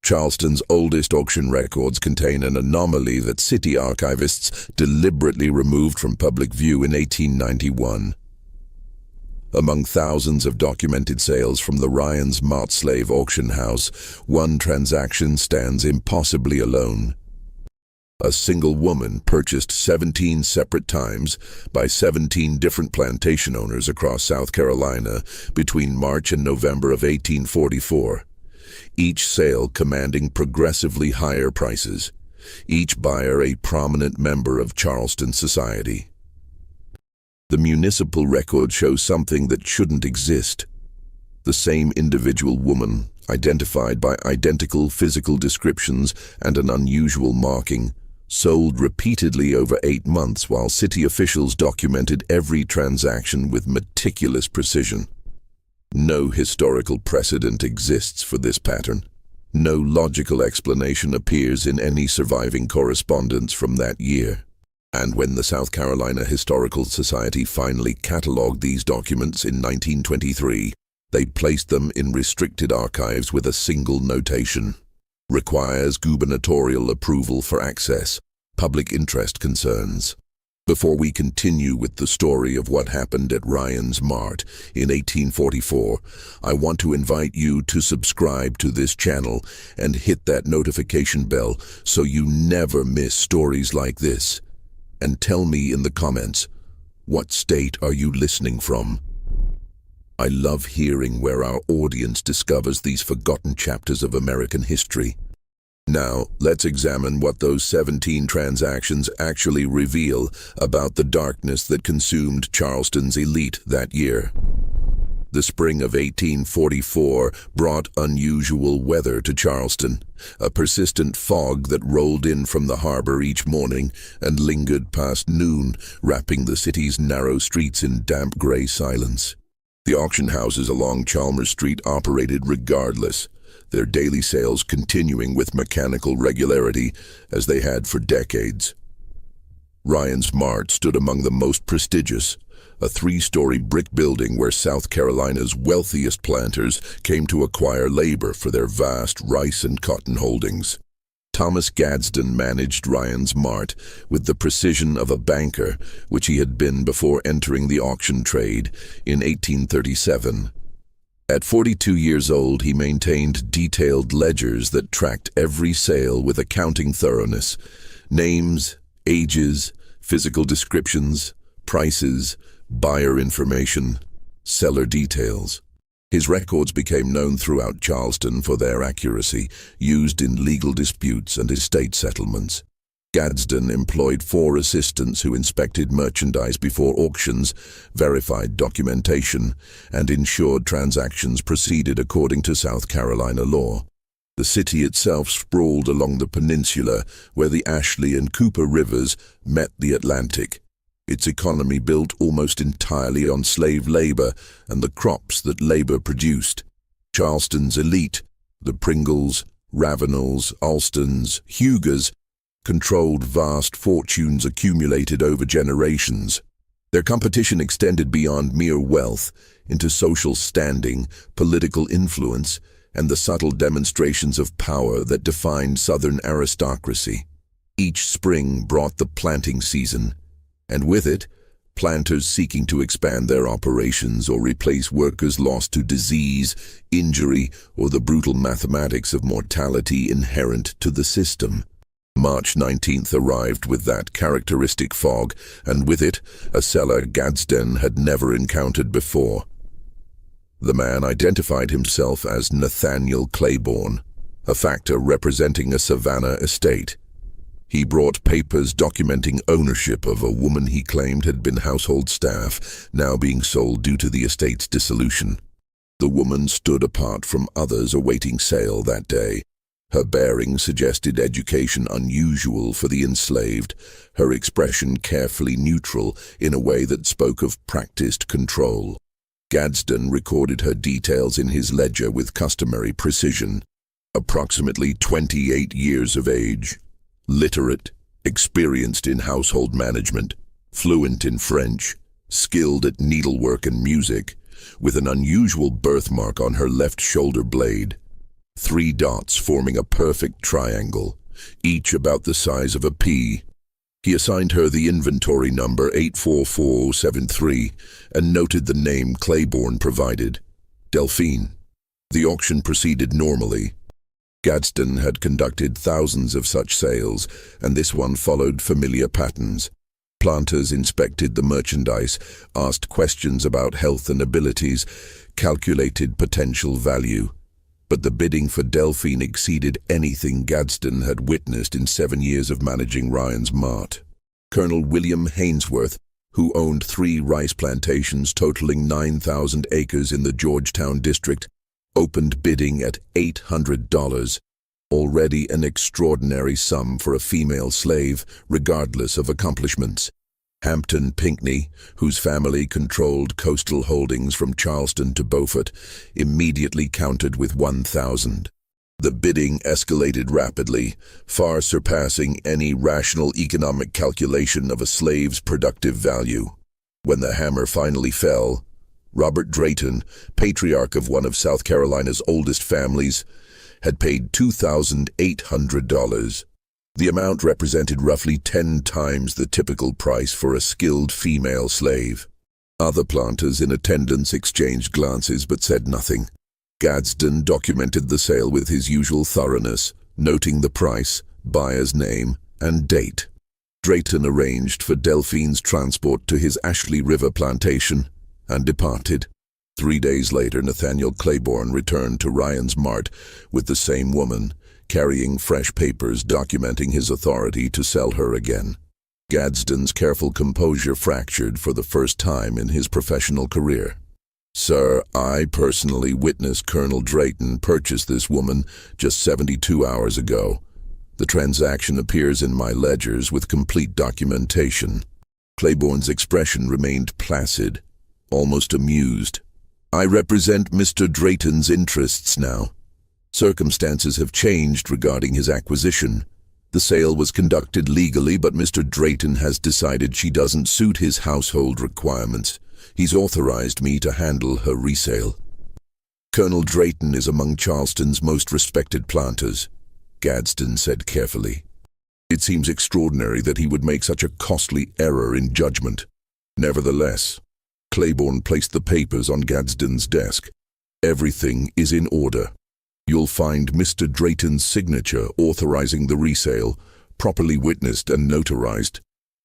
Charleston's oldest auction records contain an anomaly that city archivists deliberately removed from public view in 1891. Among thousands of documented sales from the Ryan's Mart slave auction house, one transaction stands impossibly alone. A single woman purchased 17 separate times by 17 different plantation owners across South Carolina between March and November of 1844, each sale commanding progressively higher prices, each buyer a prominent member of Charleston society. The municipal record shows something that shouldn't exist. The same individual woman, identified by identical physical descriptions and an unusual marking, sold repeatedly over 8 months while city officials documented every transaction with meticulous precision. No historical precedent exists for this pattern. No logical explanation appears in any surviving correspondence from that year. And when the South Carolina Historical Society finally catalogued these documents in 1923, they placed them in restricted archives with a single notation: requires gubernatorial approval for access, public interest concerns. Before we continue with the story of what happened at Ryan's Mart in 1844, I want to invite you to subscribe to this channel and hit that notification bell so you never miss stories like this. And tell me in the comments, what state are you listening from? I love hearing where our audience discovers these forgotten chapters of American history. Now, let's examine what those 17 transactions actually reveal about the darkness that consumed Charleston's elite that year. The spring of 1844 brought unusual weather to Charleston, a persistent fog that rolled in from the harbor each morning and lingered past noon, wrapping the city's narrow streets in damp gray silence. The auction houses along Chalmers Street operated regardless, their daily sales continuing with mechanical regularity as they had for decades. Ryan's Mart stood among the most prestigious, a 3-story brick building where South Carolina's wealthiest planters came to acquire labor for their vast rice and cotton holdings. Thomas Gadsden managed Ryan's Mart with the precision of a banker, which he had been before entering the auction trade in 1837. At 42 years old, he maintained detailed ledgers that tracked every sale with accounting thoroughness: names, ages, physical descriptions, prices, buyer information, seller details. His records became known throughout Charleston for their accuracy, used in legal disputes and estate settlements. Gadsden employed 4 assistants who inspected merchandise before auctions, verified documentation, and ensured transactions proceeded according to South Carolina law. The city itself sprawled along the peninsula where the Ashley and Cooper rivers met the Atlantic. Its economy built almost entirely on slave labor and the crops that labor produced. Charleston's elite, the Pringles, Ravenels, Alstons, Hugers, controlled vast fortunes accumulated over generations. Their competition extended beyond mere wealth into social standing, political influence, and the subtle demonstrations of power that defined Southern aristocracy. Each spring brought the planting season, and with it, planters seeking to expand their operations or replace workers lost to disease, injury, or the brutal mathematics of mortality inherent to the system. March 19th arrived with that characteristic fog, and with it, a seller Gadsden had never encountered before. The man identified himself as Nathaniel Claiborne, a factor representing a Savannah estate. He brought papers documenting ownership of a woman he claimed had been household staff, now being sold due to the estate's dissolution. The woman stood apart from others awaiting sale that day. Her bearing suggested education unusual for the enslaved, her expression carefully neutral in a way that spoke of practiced control. Gadsden recorded her details in his ledger with customary precision. Approximately 28 years of age, literate, experienced in household management, fluent in French, skilled at needlework and music, with an unusual birthmark on her left shoulder blade. 3 dots forming a perfect triangle, each about the size of a pea. He assigned her the inventory number 84473 and noted the name Claiborne provided, Delphine. The auction proceeded normally. Gadsden had conducted thousands of such sales, and this one followed familiar patterns. Planters inspected the merchandise, asked questions about health and abilities, calculated potential value. But the bidding for Delphine exceeded anything Gadsden had witnessed in 7 years of managing Ryan's Mart. Colonel William Hainsworth, who owned 3 rice plantations totaling 9,000 acres in the Georgetown district, opened bidding at $800, already an extraordinary sum for a female slave, regardless of accomplishments. Hampton Pinckney, whose family controlled coastal holdings from Charleston to Beaufort, immediately countered with 1,000. The bidding escalated rapidly, far surpassing any rational economic calculation of a slave's productive value. When the hammer finally fell, Robert Drayton, patriarch of one of South Carolina's oldest families, had paid $2,800. The amount represented roughly 10 times the typical price for a skilled female slave. Other planters in attendance exchanged glances but said nothing. Gadsden documented the sale with his usual thoroughness, noting the price, buyer's name, and date. Drayton arranged for Delphine's transport to his Ashley River plantation and departed. 3 days later, Nathaniel Claiborne returned to Ryan's Mart with the same woman, carrying fresh papers documenting his authority to sell her again. Gadsden's careful composure fractured for the first time in his professional career. "Sir, I personally witnessed Colonel Drayton purchase this woman just 72 hours ago. The transaction appears in my ledgers with complete documentation." Claiborne's expression remained placid, almost amused. "I represent Mr. Drayton's interests now. Circumstances have changed regarding his acquisition. The sale was conducted legally, but Mr. Drayton has decided she doesn't suit his household requirements. He's authorized me to handle her resale." "Colonel Drayton is among Charleston's most respected planters," Gadsden said carefully. "It seems extraordinary that he would make such a costly error in judgment." Nevertheless, Claiborne placed the papers on Gadsden's desk. "Everything is in order. You'll find Mr. Drayton's signature authorizing the resale, properly witnessed and notarized.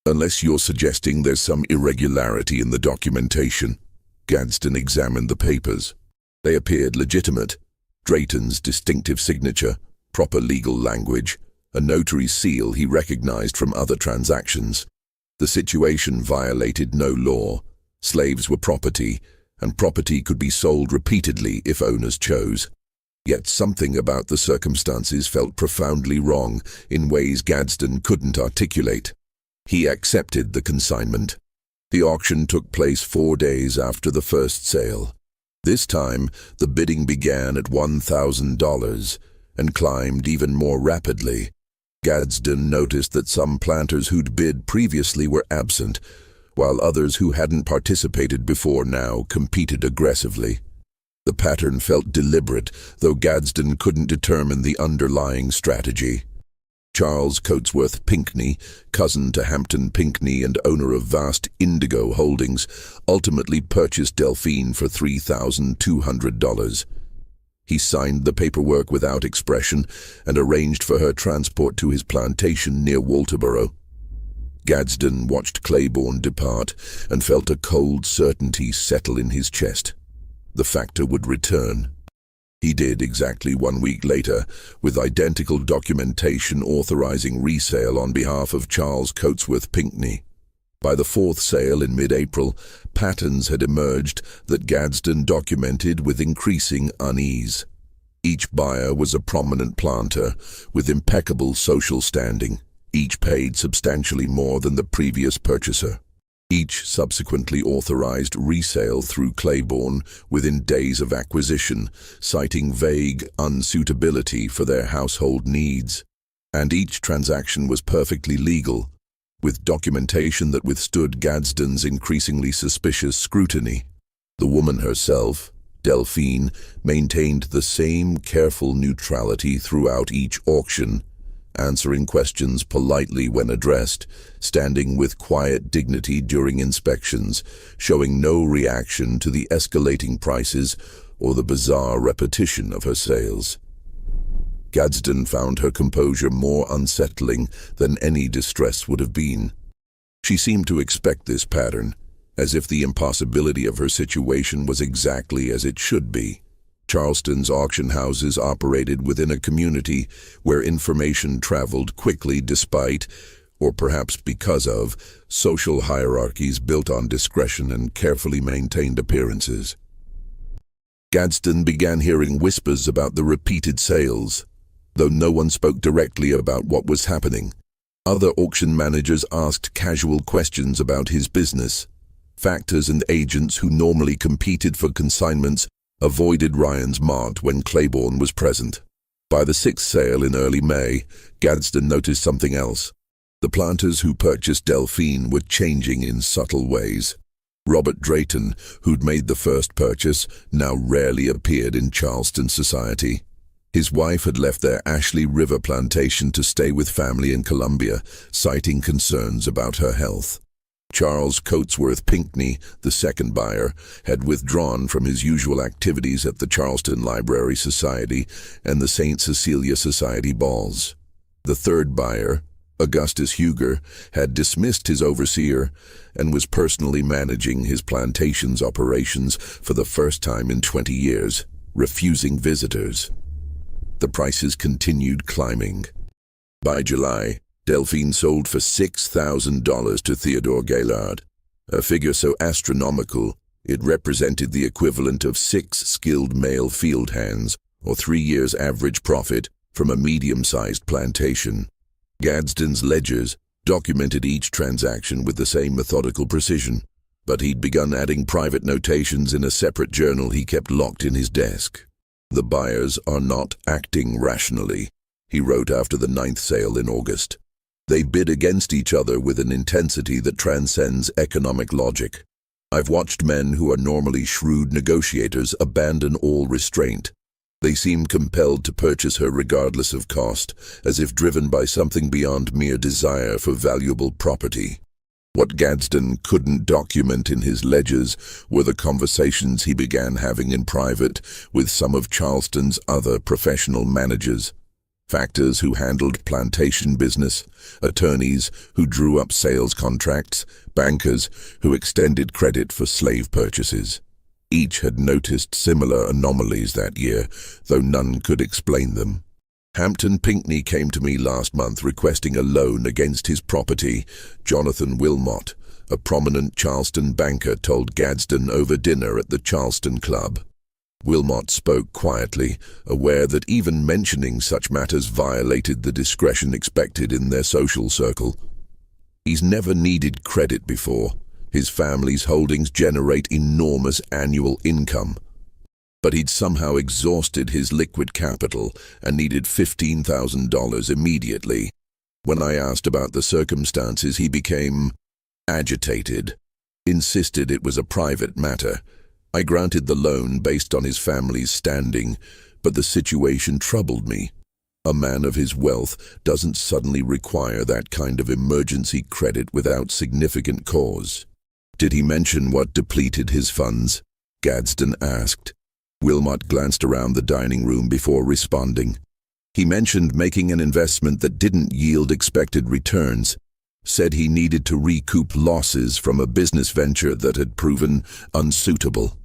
Unless you're suggesting there's some irregularity in the documentation." Gadsden examined the papers. They appeared legitimate. Drayton's distinctive signature, proper legal language, a notary seal he recognized from other transactions. The situation violated no law. Slaves were property, and property could be sold repeatedly if owners chose. Yet something about the circumstances felt profoundly wrong in ways Gadsden couldn't articulate. He accepted the consignment. The auction took place 4 days after the first sale. This time, the bidding began at $1,000 and climbed even more rapidly. Gadsden noticed that some planters who'd bid previously were absent, while others who hadn't participated before now competed aggressively. The pattern felt deliberate, though Gadsden couldn't determine the underlying strategy. Charles Coatsworth Pinckney, cousin to Hampton Pinckney and owner of vast Indigo holdings, ultimately purchased Delphine for $3,200. He signed the paperwork without expression and arranged for her transport to his plantation near Walterboro. Gadsden watched Claiborne depart and felt a cold certainty settle in his chest. The factor would return. He did exactly 1 week later, with identical documentation authorizing resale on behalf of Charles Coatsworth Pinckney. By the 4th sale in mid-April, patterns had emerged that Gadsden documented with increasing unease. Each buyer was a prominent planter with impeccable social standing. Each paid substantially more than the previous purchaser. Each subsequently authorized resale through Claiborne within days of acquisition, citing vague unsuitability for their household needs. And each transaction was perfectly legal, with documentation that withstood Gadsden's increasingly suspicious scrutiny. The woman herself, Delphine maintained the same careful neutrality throughout each auction, answering questions politely when addressed, standing with quiet dignity during inspections, showing no reaction to the escalating prices or the bizarre repetition of her sales. Gadsden found her composure more unsettling than any distress would have been. She seemed to expect this pattern, as if the impossibility of her situation was exactly as it should be. Charleston's auction houses operated within a community where information traveled quickly despite, or perhaps because of, social hierarchies built on discretion and carefully maintained appearances. Gadsden began hearing whispers about the repeated sales, though no one spoke directly about what was happening. Other auction managers asked casual questions about his business. Factors and agents who normally competed for consignments avoided Ryan's mart when Claiborne was present. By the sixth sale in early May, Gadsden noticed something else. The planters who purchased Delphine were changing in subtle ways. Robert Drayton, who'd made the first purchase, now rarely appeared in Charleston society. His wife had left their Ashley River plantation to stay with family in Columbia, citing concerns about her health. Charles Coatsworth Pinckney, the second buyer, had withdrawn from his usual activities at the Charleston Library Society and the St. Cecilia Society balls. The third buyer, Augustus Huger, had dismissed his overseer and was personally managing his plantation's operations for the first time in 20 years, refusing visitors. The prices continued climbing. By July, Delphine sold for $6,000 to Theodore Gaillard, a figure so astronomical it represented the equivalent of 6 skilled male field hands, or 3 years' average profit from a medium-sized plantation. Gadsden's ledgers documented each transaction with the same methodical precision, but he'd begun adding private notations in a separate journal he kept locked in his desk. "The buyers are not acting rationally," he wrote after the 9th sale in August. "They bid against each other with an intensity that transcends economic logic. I've watched men who are normally shrewd negotiators abandon all restraint. They seem compelled to purchase her regardless of cost, as if driven by something beyond mere desire for valuable property." What Gadsden couldn't document in his ledgers were the conversations he began having in private with some of Charleston's other professional managers. Factors who handled plantation business, attorneys who drew up sales contracts, bankers who extended credit for slave purchases. Each had noticed similar anomalies that year, though none could explain them. "Hampton Pinckney came to me last month requesting a loan against his property," Jonathan Wilmot, a prominent Charleston banker, told Gadsden over dinner at the Charleston Club. Wilmot spoke quietly, aware that even mentioning such matters violated the discretion expected in their social circle. "He's never needed credit before. His family's holdings generate enormous annual income. But he'd somehow exhausted his liquid capital and needed $15,000 immediately. When I asked about the circumstances, he became agitated, insisted it was a private matter. I granted the loan based on his family's standing, but the situation troubled me. A man of his wealth doesn't suddenly require that kind of emergency credit without significant cause." "Did he mention what depleted his funds?" Gadsden asked. Wilmot glanced around the dining room before responding. "He mentioned making an investment that didn't yield expected returns. Said he needed to recoup losses from a business venture that had proven unsuitable."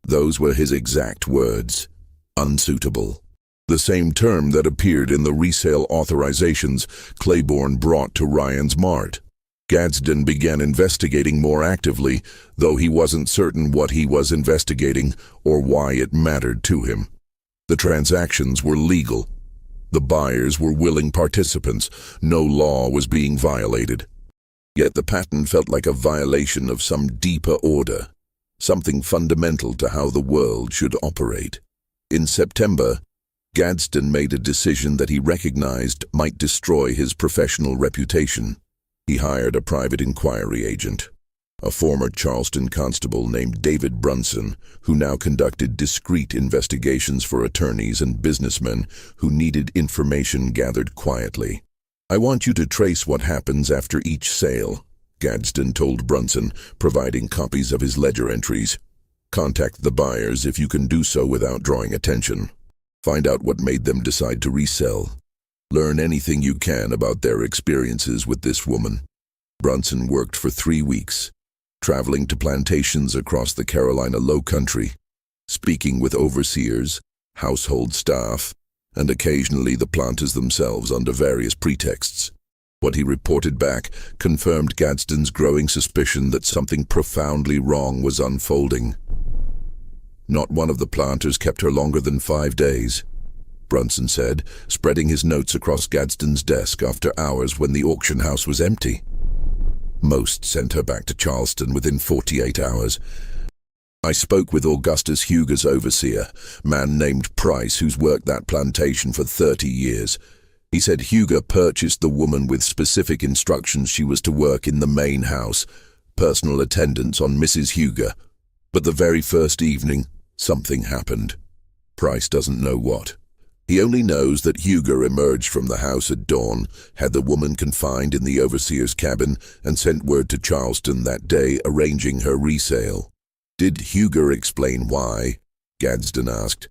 Those were his exact words. Unsuitable. The same term that appeared in the resale authorizations Claiborne brought to Ryan's mart. Gadsden began investigating more actively, though he wasn't certain what he was investigating or why it mattered to him. The transactions were legal. The buyers were willing participants. No law was being violated. Yet the pattern felt like a violation of some deeper order, something fundamental to how the world should operate. In September, Gadsden made a decision that he recognized might destroy his professional reputation. He hired a private inquiry agent. a former Charleston constable named David Brunson, who now conducted discreet investigations for attorneys and businessmen who needed information gathered quietly. "I want you to trace what happens after each sale," Gadsden told Brunson, providing copies of his ledger entries. "Contact the buyers if you can do so without drawing attention. Find out what made them decide to resell. Learn anything you can about their experiences with this woman." Brunson worked for 3 weeks, traveling to plantations across the Carolina Low Country, speaking with overseers, household staff, and occasionally the planters themselves under various pretexts. What he reported back confirmed Gadsden's growing suspicion that something profoundly wrong was unfolding. "Not one of the planters kept her longer than 5 days," Brunson said, spreading his notes across Gadsden's desk after hours when the auction house was empty. "Most sent her back to Charleston within 48 hours. I spoke with Augustus Huger's overseer, man named Price, who's worked that plantation for 30 years. He said Huger purchased the woman with specific instructions she was to work in the main house, personal attendance on Mrs. Huger. But the very first evening, something happened. Price doesn't know what. He only knows that Huger emerged from the house at dawn, had the woman confined in the overseer's cabin, and sent word to Charleston that day arranging her resale." "Did Huger explain why?" Gadsden asked.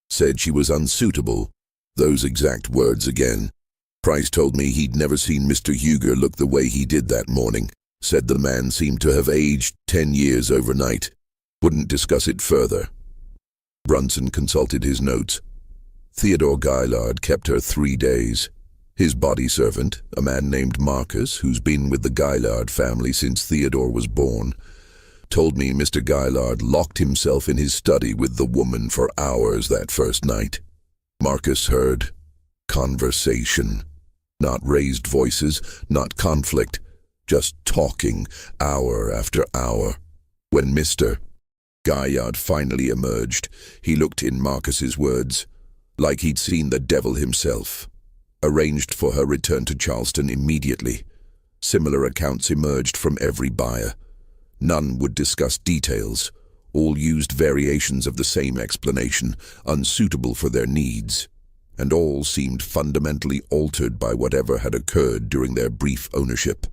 "Said she was unsuitable. Those exact words again. Price told me he'd never seen Mr. Huger look the way he did that morning. Said the man seemed to have aged 10 years overnight. Wouldn't discuss it further." Brunson consulted his notes. Theodore Gaillard kept her 3 days. His body servant, a man named Marcus, who's been with the Gaillard family since Theodore was born, told me Mr. Gaillard locked himself in his study with the woman for hours that first night. Marcus heard conversation. Not raised voices, not conflict, just talking, hour after hour. When Mr. Gaillard finally emerged, he looked in Marcus's words, like he'd seen the devil himself. Arranged for her return to Charleston immediately. Similar accounts emerged from every buyer. None would discuss details. All used variations of the same explanation, unsuitable for their needs. And all seemed fundamentally altered by whatever had occurred during their brief ownership.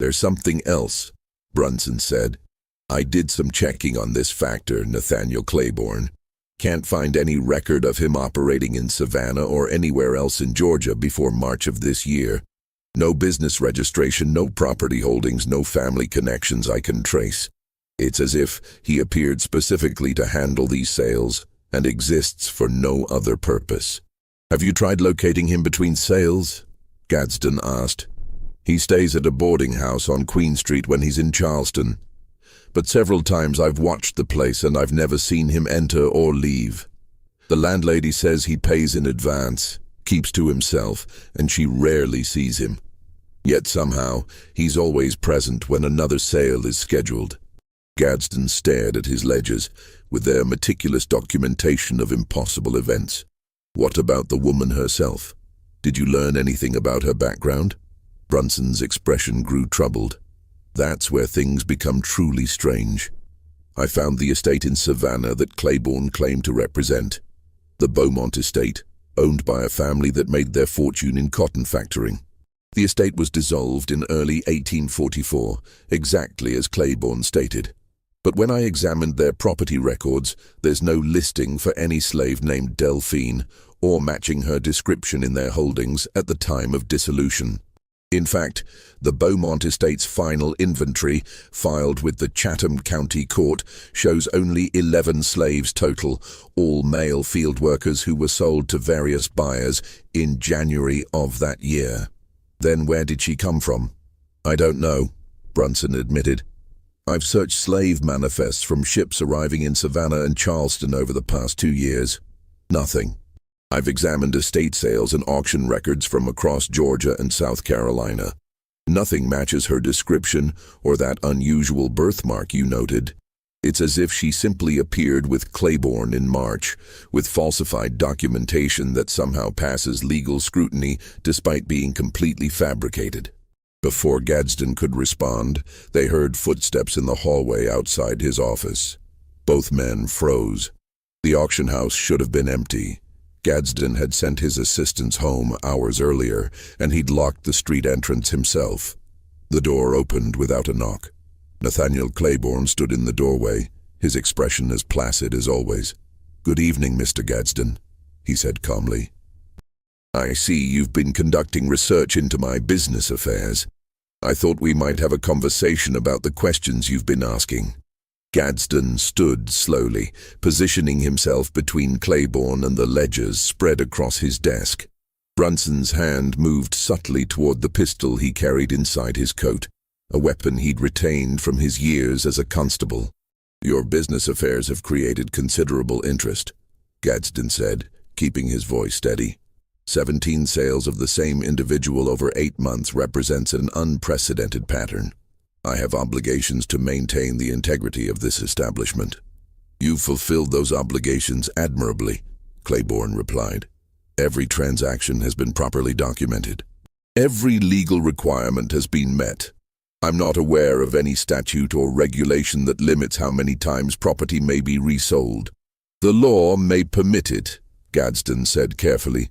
"There's something else," Brunson said. "I did some checking on this factor, Nathaniel Claiborne. Can't find any record of him operating in Savannah or anywhere else in Georgia before March of this year. No business registration, no property holdings, no family connections I can trace. It's as if he appeared specifically to handle these sales and exists for no other purpose." "Have you tried locating him between sales?" Gadsden asked. "He stays at a boarding house on Queen Street when he's in Charleston. But several times I've watched the place and I've never seen him enter or leave. The landlady says he pays in advance, keeps to himself, and she rarely sees him. Yet somehow, he's always present when another sale is scheduled." Gadsden stared at his ledgers, with their meticulous documentation of impossible events. "What about the woman herself? Did you learn anything about her background?" Brunson's expression grew troubled. "That's where things become truly strange. I found the estate in Savannah that Claiborne claimed to represent. The Beaumont estate, owned by a family that made their fortune in cotton factoring. The estate was dissolved in early 1844, exactly as Claiborne stated. But when I examined their property records, there's no listing for any slave named Delphine, or matching her description in their holdings at the time of dissolution. In fact, the Beaumont estate's final inventory, filed with the Chatham County Court, shows only 11 slaves total, all male field workers who were sold to various buyers in January of that year." "Then where did she come from?" "I don't know," Brunson admitted. "I've searched slave manifests from ships arriving in Savannah and Charleston over the past 2 years. Nothing. I've examined estate sales and auction records from across Georgia and South Carolina. Nothing matches her description or that unusual birthmark you noted. It's as if she simply appeared with Claiborne in March, with falsified documentation that somehow passes legal scrutiny despite being completely fabricated." Before Gadsden could respond, they heard footsteps in the hallway outside his office. Both men froze. The auction house should have been empty. Gadsden had sent his assistants home hours earlier, and he'd locked the street entrance himself. The door opened without a knock. Nathaniel Claiborne stood in the doorway, his expression as placid as always. "Good evening, Mr. Gadsden," he said calmly. "I see you've been conducting research into my business affairs. I thought we might have a conversation about the questions you've been asking." Gadsden stood slowly, positioning himself between Claiborne and the ledgers spread across his desk. Brunson's hand moved subtly toward the pistol he carried inside his coat, a weapon he'd retained from his years as a constable. "Your business affairs have created considerable interest," Gadsden said, keeping his voice steady. 17 sales of the same individual over 8 months represents an unprecedented pattern. I have obligations to maintain the integrity of this establishment. "You've fulfilled those obligations admirably," Claiborne replied. "Every transaction has been properly documented. Every legal requirement has been met. I'm not aware of any statute or regulation that limits how many times property may be resold. The law may permit it," Gadsden said carefully,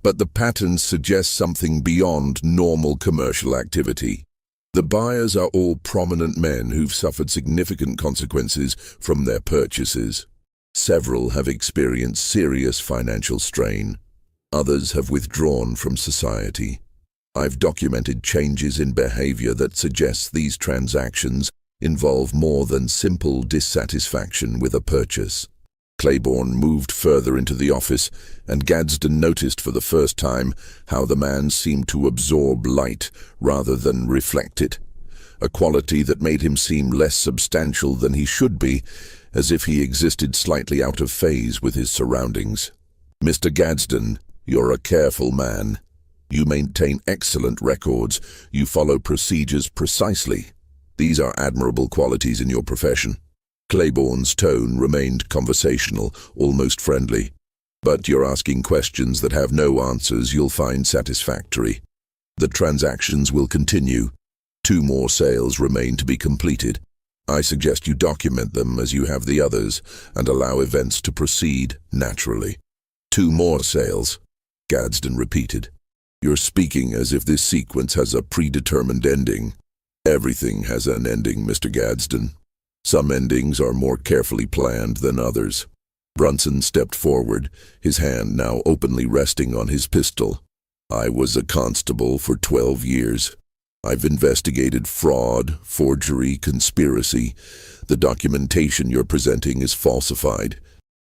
"but the patterns suggest something beyond normal commercial activity. The buyers are all prominent men who've suffered significant consequences from their purchases. Several have experienced serious financial strain. Others have withdrawn from society. I've documented changes in behavior that suggest these transactions involve more than simple dissatisfaction with a purchase." Claiborne moved further into the office, and Gadsden noticed for the first time how the man seemed to absorb light rather than reflect it, a quality that made him seem less substantial than he should be, as if he existed slightly out of phase with his surroundings. "Mr. Gadsden, you're a careful man. You maintain excellent records. You follow procedures precisely. These are admirable qualities in your profession." Claiborne's tone remained conversational, almost friendly. "But you're asking questions that have no answers you'll find satisfactory. The transactions will continue. 2 more sales remain to be completed. I suggest you document them as you have the others and allow events to proceed naturally." 2 more sales," Gadsden repeated. "You're speaking as if this sequence has a predetermined ending." "Everything has an ending, Mr. Gadsden. Some endings are more carefully planned than others." Brunson stepped forward, his hand now openly resting on his pistol. "I was a constable for 12 years. I've investigated fraud, forgery, conspiracy. The documentation you're presenting is falsified.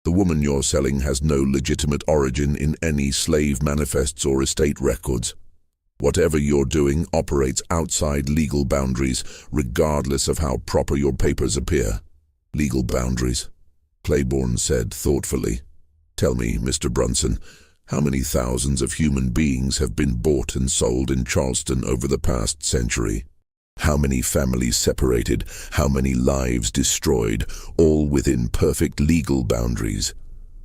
The woman you're selling has no legitimate origin in any slave manifests or estate records. Whatever you're doing operates outside legal boundaries, regardless of how proper your papers appear." "Legal boundaries," Claiborne said thoughtfully. "Tell me, Mr. Brunson, how many thousands of human beings have been bought and sold in Charleston over the past century? How many families separated, how many lives destroyed, all within perfect legal boundaries?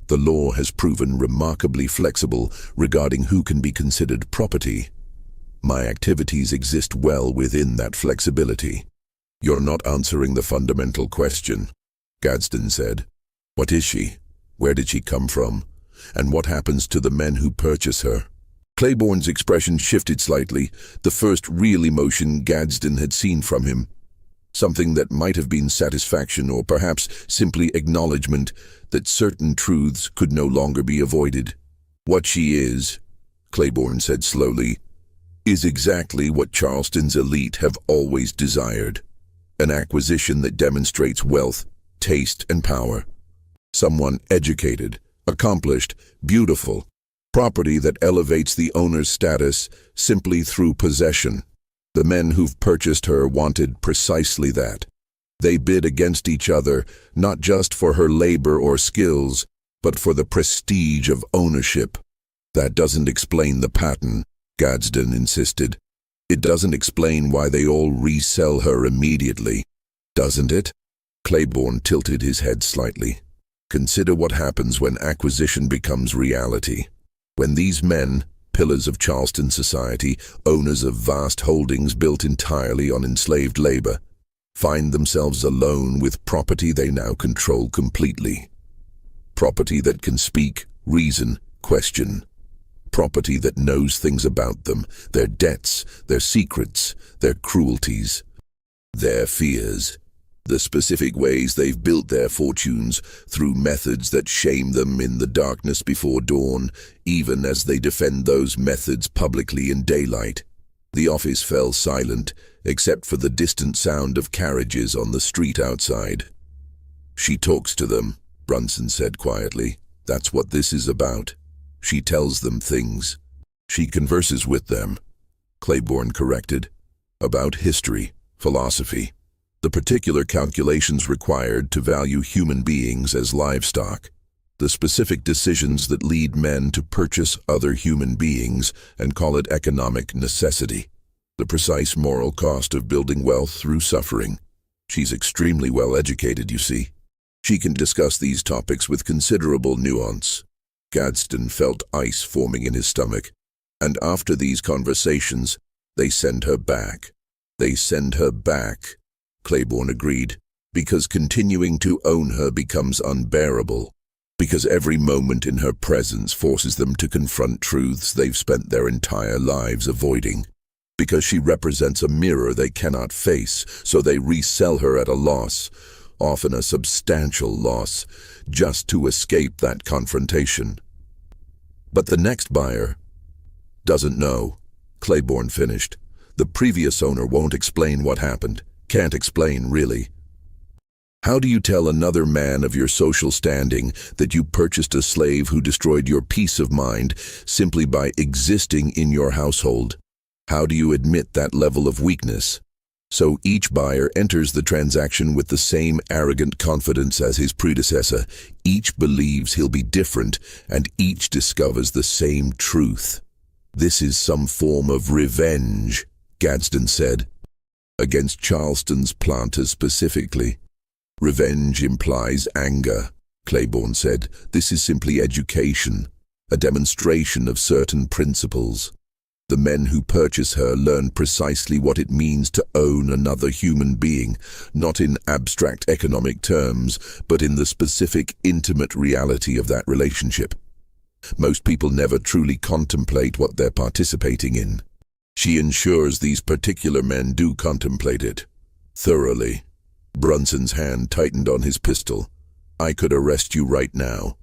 The law has proven remarkably flexible regarding who can be considered property. My activities exist well within that flexibility." "You're not answering the fundamental question," Gadsden said. "What is she? Where did she come from? And what happens to the men who purchase her?" Claiborne's expression shifted slightly, the first real emotion Gadsden had seen from him. Something that might have been satisfaction or perhaps simply acknowledgement that certain truths could no longer be avoided. "What she is," Claiborne said slowly, "is exactly what Charleston's elite have always desired. An acquisition that demonstrates wealth, taste, and power. Someone educated, accomplished, beautiful. Property that elevates the owner's status simply through possession. The men who've purchased her wanted precisely that. They bid against each other, not just for her labor or skills, but for the prestige of ownership." "That doesn't explain the pattern," Gadsden insisted. "It doesn't explain why they all resell her immediately, doesn't it?" Claiborne tilted his head slightly. "Consider what happens when acquisition becomes reality. When these men, pillars of Charleston society, owners of vast holdings built entirely on enslaved labor, find themselves alone with property they now control completely. Property that can speak, reason, question. Property that knows things about them, their debts, their secrets, their cruelties, their fears. The specific ways they've built their fortunes through methods that shame them in the darkness before dawn, even as they defend those methods publicly in daylight. The office fell silent, except for the distant sound of carriages on the street outside. "She talks to them," Brunson said quietly. "That's what this is about. She tells them things. She converses with them," Claiborne corrected. "About history, philosophy, the particular calculations required to value human beings as livestock, the specific decisions that lead men to purchase other human beings and call it economic necessity, the precise moral cost of building wealth through suffering. She's extremely well educated, you see. She can discuss these topics with considerable nuance." Gadsden felt ice forming in his stomach. "And after these conversations, they send her back." "They send her back," Claiborne agreed, "because continuing to own her becomes unbearable, because every moment in her presence forces them to confront truths they've spent their entire lives avoiding, because she represents a mirror they cannot face, so they resell her at a loss, often a substantial loss, just to escape that confrontation." "But the next buyer doesn't know," Claiborne finished. "The previous owner won't explain what happened. Can't explain, really. How do you tell another man of your social standing that you purchased a slave who destroyed your peace of mind simply by existing in your household? How do you admit that level of weakness? So each buyer enters the transaction with the same arrogant confidence as his predecessor. Each believes he'll be different, and each discovers the same truth. This is some form of revenge," Gadsden said. "Against Charleston's planters specifically." "Revenge implies anger," Claiborne said. "This is simply education, a demonstration of certain principles. The men who purchase her learn precisely what it means to own another human being, not in abstract economic terms, but in the specific, intimate reality of that relationship. Most people never truly contemplate what they're participating in. She ensures these particular men do contemplate it. Thoroughly." Brunson's hand tightened on his pistol. "I could arrest you right now,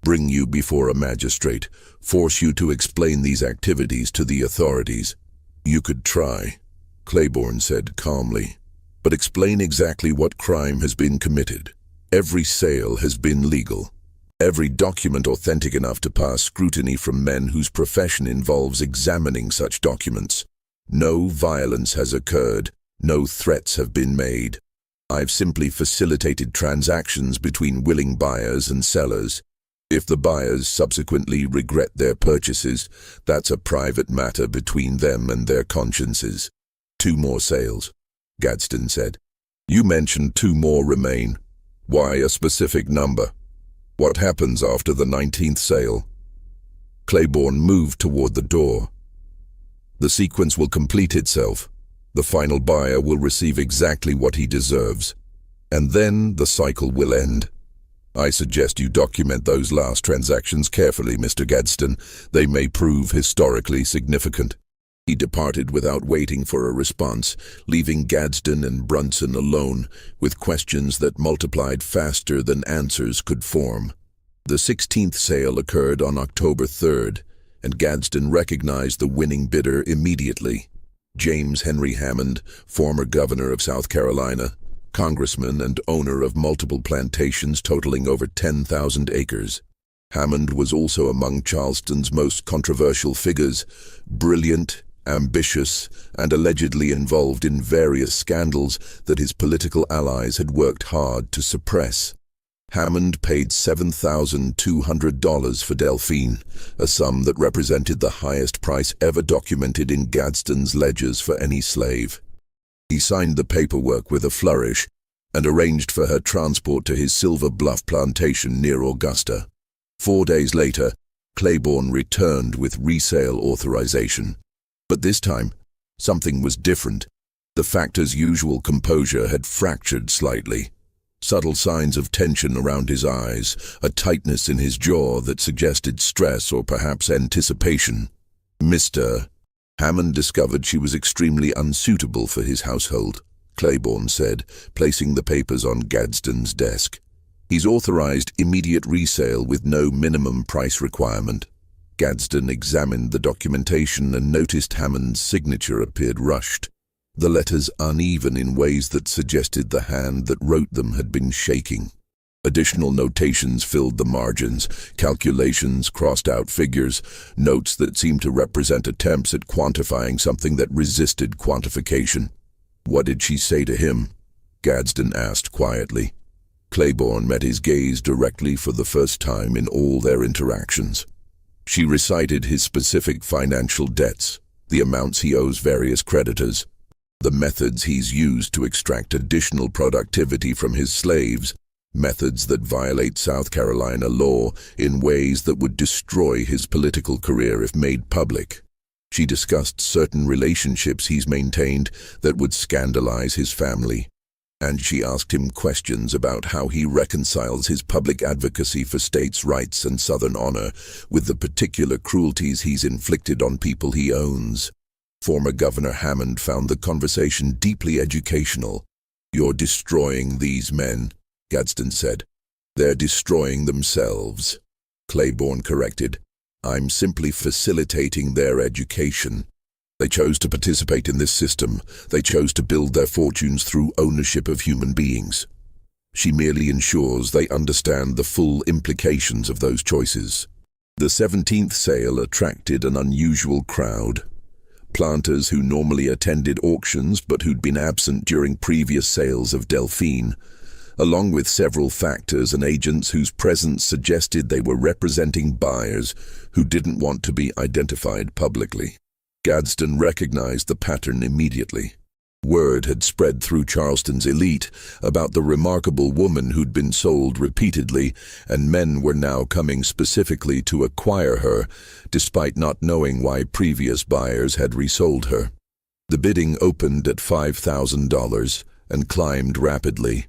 bring you before a magistrate, force you to explain these activities to the authorities." "You could try," Claiborne said calmly, "but explain exactly what crime has been committed. Every sale has been legal. Every document authentic enough to pass scrutiny from men whose profession involves examining such documents. No violence has occurred. No threats have been made. I've simply facilitated transactions between willing buyers and sellers. If the buyers subsequently regret their purchases, that's a private matter between them and their consciences." "2 more sales," Gadsden said. "You mentioned 2 more remain. Why a specific number? What happens after the 19th sale?" Claiborne moved toward the door. "The sequence will complete itself. The final buyer will receive exactly what he deserves. And then the cycle will end. I suggest you document those last transactions carefully, Mr. Gadsden. They may prove historically significant." He departed without waiting for a response, leaving Gadsden and Brunson alone with questions that multiplied faster than answers could form. The 16th sale occurred on October 3rd, and Gadsden recognized the winning bidder immediately. James Henry Hammond, former governor of South Carolina, congressman and owner of multiple plantations totaling over 10,000 acres. Hammond was also among Charleston's most controversial figures, brilliant, ambitious, and allegedly involved in various scandals that his political allies had worked hard to suppress. Hammond paid $7,200 for Delphine, a sum that represented the highest price ever documented in Gadsden's ledgers for any slave. He signed the paperwork with a flourish and arranged for her transport to his Silver Bluff plantation near Augusta. 4 days later, Claiborne returned with resale authorization. But this time, something was different. The factor's usual composure had fractured slightly. Subtle signs of tension around his eyes, a tightness in his jaw that suggested stress or perhaps anticipation. Mr. Hammond discovered she was extremely unsuitable for his household, Claiborne said, placing the papers on Gadsden's desk. He's authorized immediate resale with no minimum price requirement. Gadsden examined the documentation and noticed Hammond's signature appeared rushed. The letters uneven in ways that suggested the hand that wrote them had been shaking. Additional notations filled the margins, calculations, crossed out figures, notes that seemed to represent attempts at quantifying something that resisted quantification. "What did she say to him?" Gadsden asked quietly. Claiborne met his gaze directly for the first time in all their interactions. She recited his specific financial debts, the amounts he owes various creditors, the methods he's used to extract additional productivity from his slaves, methods that violate South Carolina law in ways that would destroy his political career if made public. She discussed certain relationships he's maintained that would scandalize his family, and she asked him questions about how he reconciles his public advocacy for states' rights and Southern honor with the particular cruelties he's inflicted on people he owns. Former Governor Hammond found the conversation deeply educational. "You're destroying these men," Gadsden said. "They're destroying themselves," Claiborne corrected. "I'm simply facilitating their education. They chose to participate in this system. They chose to build their fortunes through ownership of human beings. She merely ensures they understand the full implications of those choices." The 17th sale attracted an unusual crowd. Planters who normally attended auctions but who'd been absent during previous sales of Delphine, along with several factors and agents whose presence suggested they were representing buyers who didn't want to be identified publicly. Gadsden recognized the pattern immediately. Word had spread through Charleston's elite about the remarkable woman who'd been sold repeatedly, and men were now coming specifically to acquire her, despite not knowing why previous buyers had resold her. The bidding opened at $5,000 and climbed rapidly.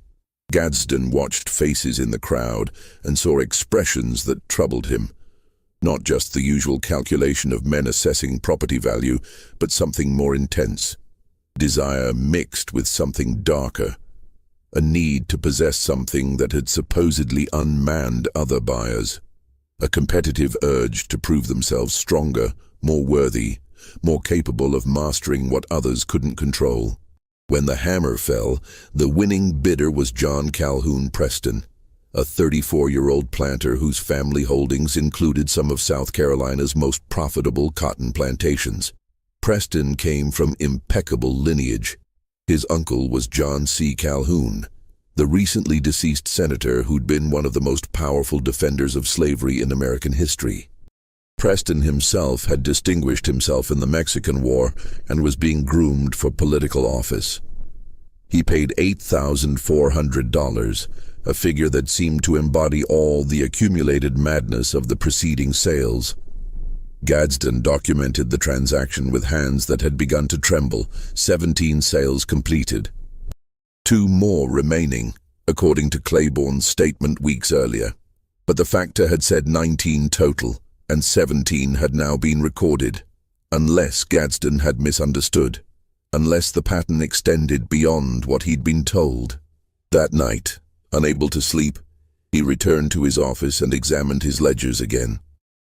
Gadsden watched faces in the crowd and saw expressions that troubled him. Not just the usual calculation of men assessing property value, but something more intense. Desire mixed with something darker. A need to possess something that had supposedly unmanned other buyers. A competitive urge to prove themselves stronger, more worthy, more capable of mastering what others couldn't control. When the hammer fell, the winning bidder was John Calhoun Preston, a 34-year-old planter whose family holdings included some of South Carolina's most profitable cotton plantations. Preston came from impeccable lineage. His uncle was John C. Calhoun, the recently deceased senator who'd been one of the most powerful defenders of slavery in American history. Preston himself had distinguished himself in the Mexican War and was being groomed for political office. He paid $8,400, a figure that seemed to embody all the accumulated madness of the preceding sales. Gadsden documented the transaction with hands that had begun to tremble. 17 sales completed. 2 more remaining, according to Claiborne's statement weeks earlier. But the factor had said 19 total, and 17 had now been recorded. Unless Gadsden had misunderstood. Unless the pattern extended beyond what he'd been told. That night, unable to sleep, he returned to his office and examined his ledgers again.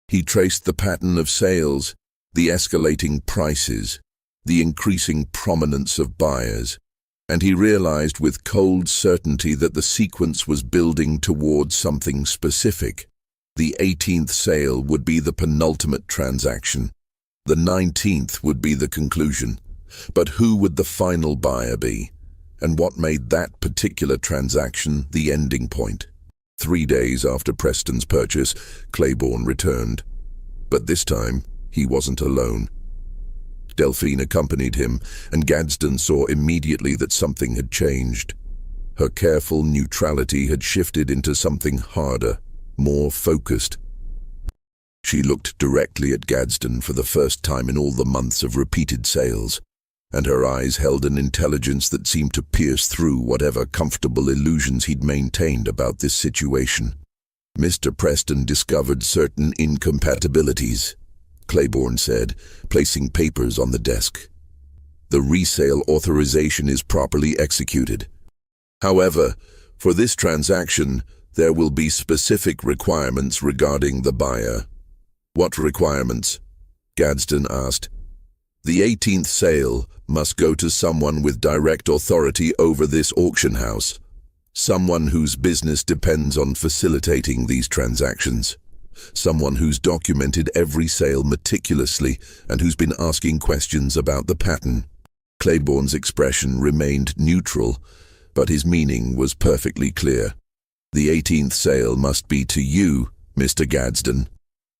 He traced the pattern of sales, the escalating prices, the increasing prominence of buyers, and he realized with cold certainty that the sequence was building towards something specific. The 18th sale would be the penultimate transaction. The 19th would be the conclusion. But who would the final buyer be? And what made that particular transaction the ending point? 3 days after Preston's purchase, Claiborne returned. But this time, he wasn't alone. Delphine accompanied him, and Gadsden saw immediately that something had changed. Her careful neutrality had shifted into something harder, more focused. She looked directly at Gadsden for the first time in all the months of repeated sales, and her eyes held an intelligence that seemed to pierce through whatever comfortable illusions he'd maintained about this situation. Mr. Preston discovered certain incompatibilities, Claiborne said, placing papers on the desk. The resale authorization is properly executed. However, for this transaction, there will be specific requirements regarding the buyer. What requirements? Gadsden asked. The 18th sale must go to someone with direct authority over this auction house, someone whose business depends on facilitating these transactions, someone who's documented every sale meticulously and who's been asking questions about the pattern. Claiborne's expression remained neutral, but his meaning was perfectly clear. The 18th sale must be to you, Mr. Gadsden.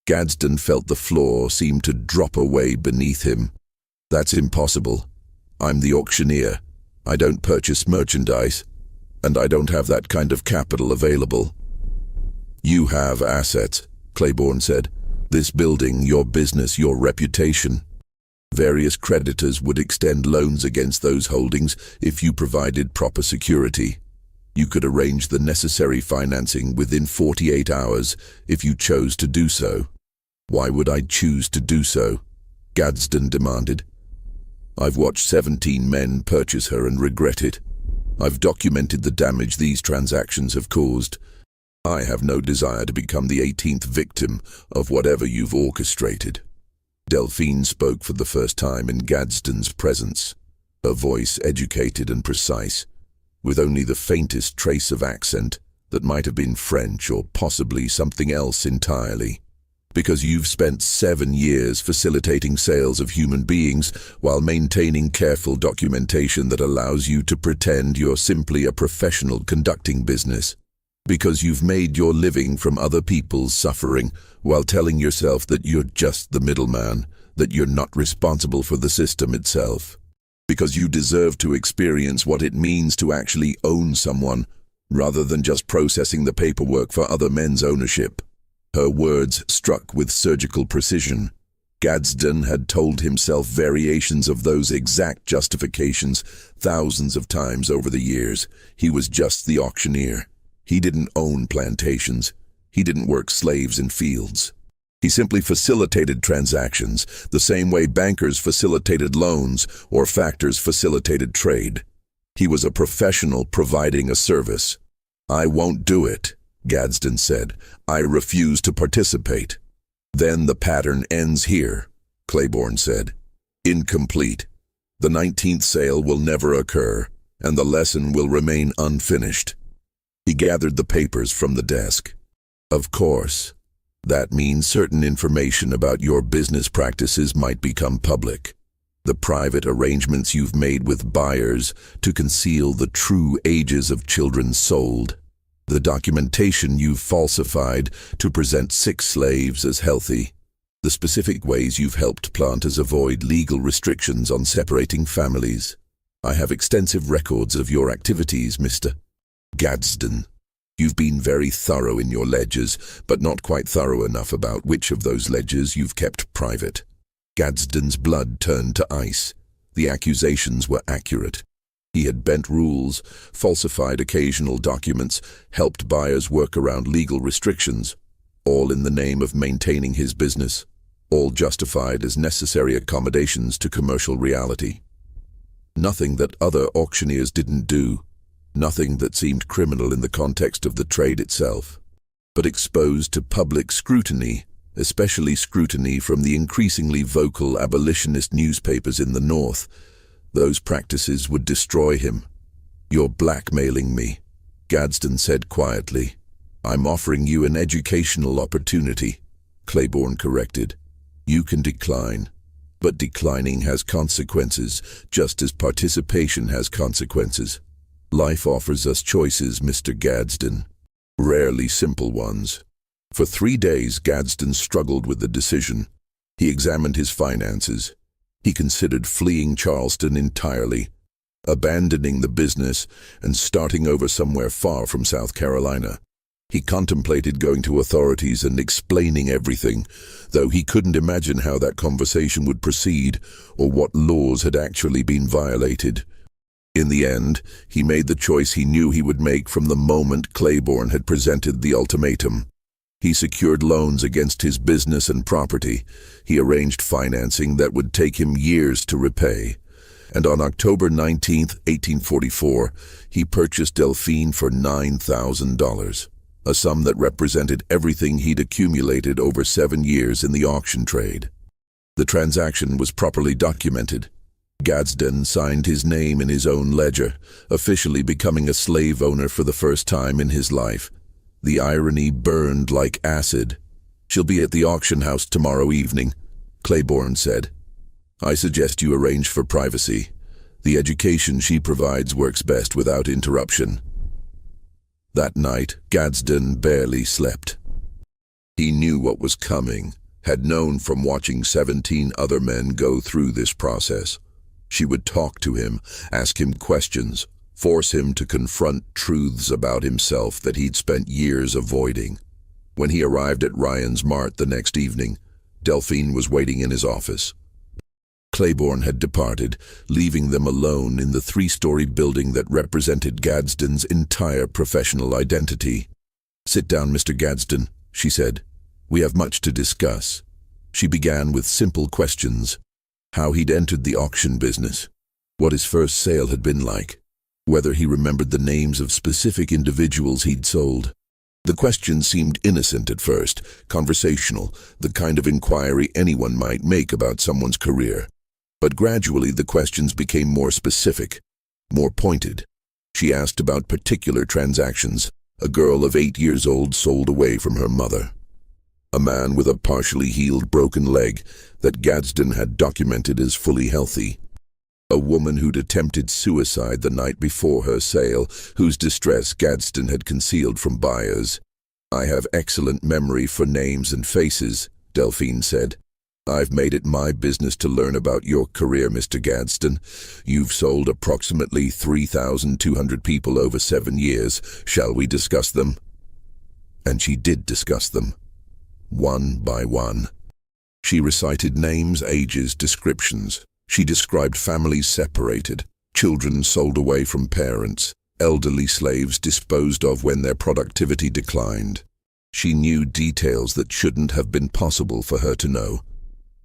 Gadsden felt the floor seem to drop away beneath him. That's impossible. I'm the auctioneer. I don't purchase merchandise, and I don't have that kind of capital available. You have assets, Claiborne said. This building, your business, your reputation. Various creditors would extend loans against those holdings if you provided proper security. You could arrange the necessary financing within 48 hours if you chose to do so. Why would I choose to do so? Gadsden demanded. I've watched 17 men purchase her and regret it. I've documented the damage these transactions have caused. I have no desire to become the 18th victim of whatever you've orchestrated. Delphine spoke for the first time in Gadsden's presence, her voice educated and precise, with only the faintest trace of accent that might have been French or possibly something else entirely. Because you've spent 7 years facilitating sales of human beings while maintaining careful documentation that allows you to pretend you're simply a professional conducting business. Because you've made your living from other people's suffering while telling yourself that you're just the middleman, that you're not responsible for the system itself. Because you deserve to experience what it means to actually own someone, rather than just processing the paperwork for other men's ownership. Her words struck with surgical precision. Gadsden had told himself variations of those exact justifications thousands of times over the years. He was just the auctioneer. He didn't own plantations. He didn't work slaves in fields. He simply facilitated transactions, the same way bankers facilitated loans or factors facilitated trade. He was a professional providing a service. I won't do it, Gadsden said. I refuse to participate. Then the pattern ends here, Claiborne said. Incomplete. The 19th sale will never occur, and the lesson will remain unfinished. He gathered the papers from the desk. Of course, that means certain information about your business practices might become public. The private arrangements you've made with buyers to conceal the true ages of children sold. The documentation you've falsified to present sick slaves as healthy. The specific ways you've helped planters avoid legal restrictions on separating families. I have extensive records of your activities, Mr. Gadsden. You've been very thorough in your ledgers, but not quite thorough enough about which of those ledgers you've kept private. Gadsden's blood turned to ice. The accusations were accurate. He had bent rules, falsified occasional documents, helped buyers work around legal restrictions, all in the name of maintaining his business, all justified as necessary accommodations to commercial reality. Nothing that other auctioneers didn't do. Nothing that seemed criminal in the context of the trade itself, but exposed to public scrutiny, especially scrutiny from the increasingly vocal abolitionist newspapers in the North. Those practices would destroy him. You're blackmailing me, Gadsden said quietly. I'm offering you an educational opportunity, Claiborne corrected. You can decline, but declining has consequences, just as participation has consequences. Life offers us choices, Mr. Gadsden, rarely simple ones. For 3 days, Gadsden struggled with the decision. He examined his finances. He considered fleeing Charleston entirely, abandoning the business and starting over somewhere far from South Carolina. He contemplated going to authorities and explaining everything, though he couldn't imagine how that conversation would proceed or what laws had actually been violated. In the end, he made the choice he knew he would make from the moment Claiborne had presented the ultimatum. He secured loans against his business and property. He arranged financing that would take him years to repay. And on October 19, 1844, he purchased Delphine for $9,000. A sum that represented everything he'd accumulated over 7 years in the auction trade. The transaction was properly documented. Gadsden signed his name in his own ledger, officially becoming a slave owner for the first time in his life. The irony burned like acid. "She'll be at the auction house tomorrow evening," Claiborne said. "I suggest you arrange for privacy. The education she provides works best without interruption." That night, Gadsden barely slept. He knew what was coming, had known from watching 17 other men go through this process. She would talk to him, ask him questions, force him to confront truths about himself that he'd spent years avoiding. When he arrived at Ryan's Mart the next evening, Delphine was waiting in his office. Claiborne had departed, leaving them alone in the 3-story building that represented Gadsden's entire professional identity. "Sit down, Mr. Gadsden," she said. "We have much to discuss." She began with simple questions. How he'd entered the auction business, what his first sale had been like, whether he remembered the names of specific individuals he'd sold. The questions seemed innocent at first, conversational, the kind of inquiry anyone might make about someone's career. But gradually the questions became more specific, more pointed. She asked about particular transactions. A girl of 8 years old sold away from her mother. A man with a partially healed broken leg that Gadsden had documented as fully healthy. A woman who'd attempted suicide the night before her sale, whose distress Gadsden had concealed from buyers. "I have excellent memory for names and faces," Delphine said. "I've made it my business to learn about your career, Mr. Gadsden. You've sold approximately 3,200 people over 7 years. Shall we discuss them?" And she did discuss them, one by one. She recited names, ages, descriptions. She described families separated, children sold away from parents, elderly slaves disposed of when their productivity declined. She knew details that shouldn't have been possible for her to know.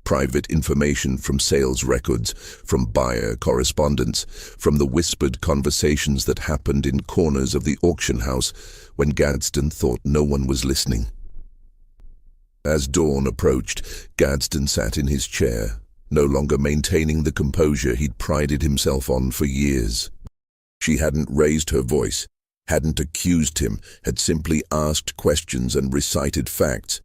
Private information from sales records, from buyer correspondence, from the whispered conversations that happened in corners of the auction house when Gadsden thought no one was listening. As dawn approached, Gadsden sat in his chair, no longer maintaining the composure he'd prided himself on for years. She hadn't raised her voice, hadn't accused him, had simply asked questions and recited facts.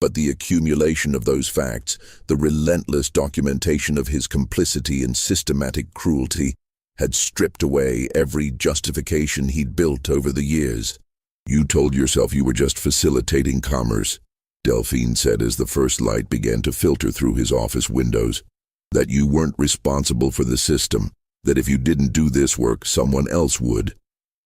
But the accumulation of those facts, the relentless documentation of his complicity in systematic cruelty, had stripped away every justification he'd built over the years. "You told yourself you were just facilitating commerce," Delphine said as the first light began to filter through his office windows. "That you weren't responsible for the system, that if you didn't do this work, someone else would.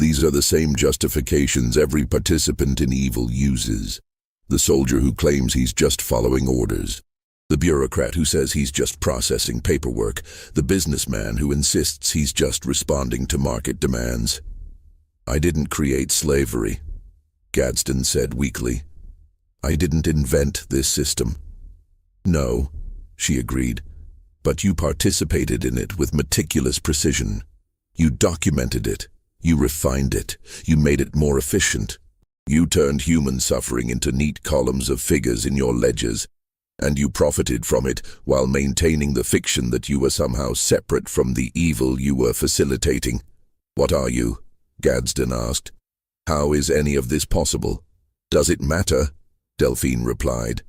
These are the same justifications every participant in evil uses. The soldier who claims he's just following orders. The bureaucrat who says he's just processing paperwork. The businessman who insists he's just responding to market demands." "I didn't create slavery," Gadsden said weakly. "I didn't invent this system." "No," she agreed, "but you participated in it with meticulous precision. You documented it, you refined it, you made it more efficient. You turned human suffering into neat columns of figures in your ledgers, and you profited from it while maintaining the fiction that you were somehow separate from the evil you were facilitating." "What are you?" Gadsden asked. "How is any of this possible?" "Does it matter?" Delphine replied.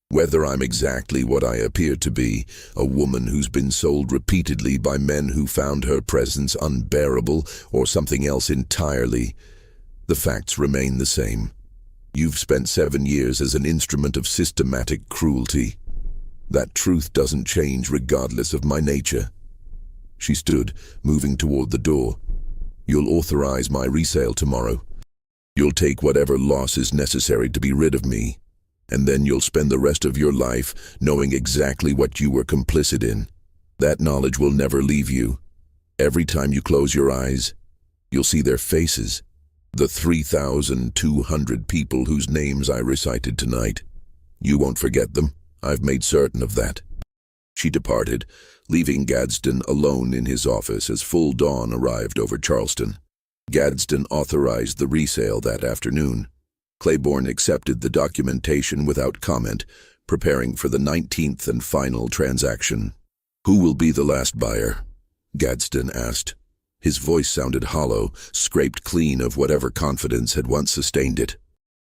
"Whether I'm exactly what I appear to be, a woman who's been sold repeatedly by men who found her presence unbearable, or something else entirely, the facts remain the same. You've spent 7 years as an instrument of systematic cruelty. That truth doesn't change regardless of my nature." She stood, moving toward the door. "You'll authorize my resale tomorrow." You'll take whatever loss is necessary to be rid of me, and then you'll spend the rest of your life knowing exactly what you were complicit in. That knowledge will never leave you. Every time you close your eyes, you'll see their faces, the 3,200 people whose names I recited tonight. You won't forget them. I've made certain of that." She departed, leaving Gadsden alone in his office as full dawn arrived over Charleston. Gadsden authorized the resale that afternoon. Claiborne accepted the documentation without comment, preparing for the 19th and final transaction. "Who will be the last buyer?" Gadsden asked. His voice sounded hollow, scraped clean of whatever confidence had once sustained it.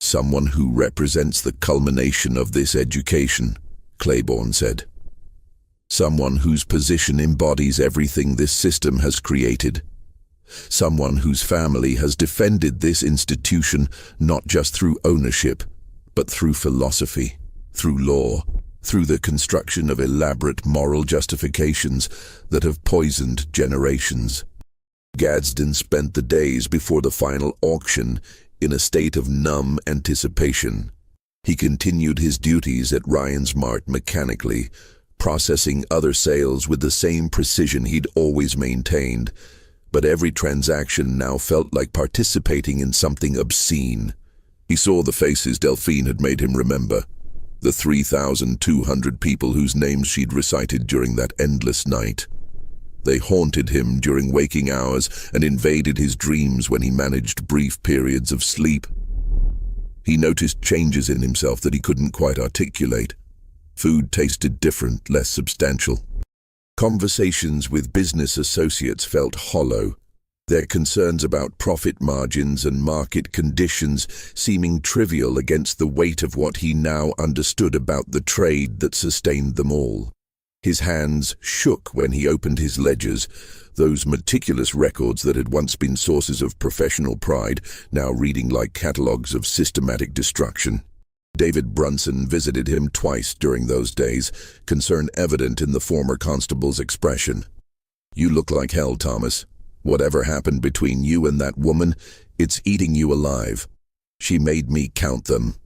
"Someone who represents the culmination of this education," Claiborne said. "Someone whose position embodies everything this system has created. Someone whose family has defended this institution not just through ownership, but through philosophy, through law, through the construction of elaborate moral justifications that have poisoned generations." Gadsden spent the days before the final auction in a state of numb anticipation. He continued his duties at Ryan's Mart mechanically, processing other sales with the same precision he'd always maintained, but every transaction now felt like participating in something obscene. He saw the faces Delphine had made him remember, the 3,200 people whose names she'd recited during that endless night. They haunted him during waking hours and invaded his dreams when he managed brief periods of sleep. He noticed changes in himself that he couldn't quite articulate. Food tasted different, less substantial. Conversations with business associates felt hollow, their concerns about profit margins and market conditions seeming trivial against the weight of what he now understood about the trade that sustained them all. His hands shook when he opened his ledgers, those meticulous records that had once been sources of professional pride, now reading like catalogues of systematic destruction. David Brunson visited him twice during those days, concern evident in the former constable's expression. "You look like hell, Thomas. Whatever happened between you and that woman, it's eating you alive." "She made me count them,"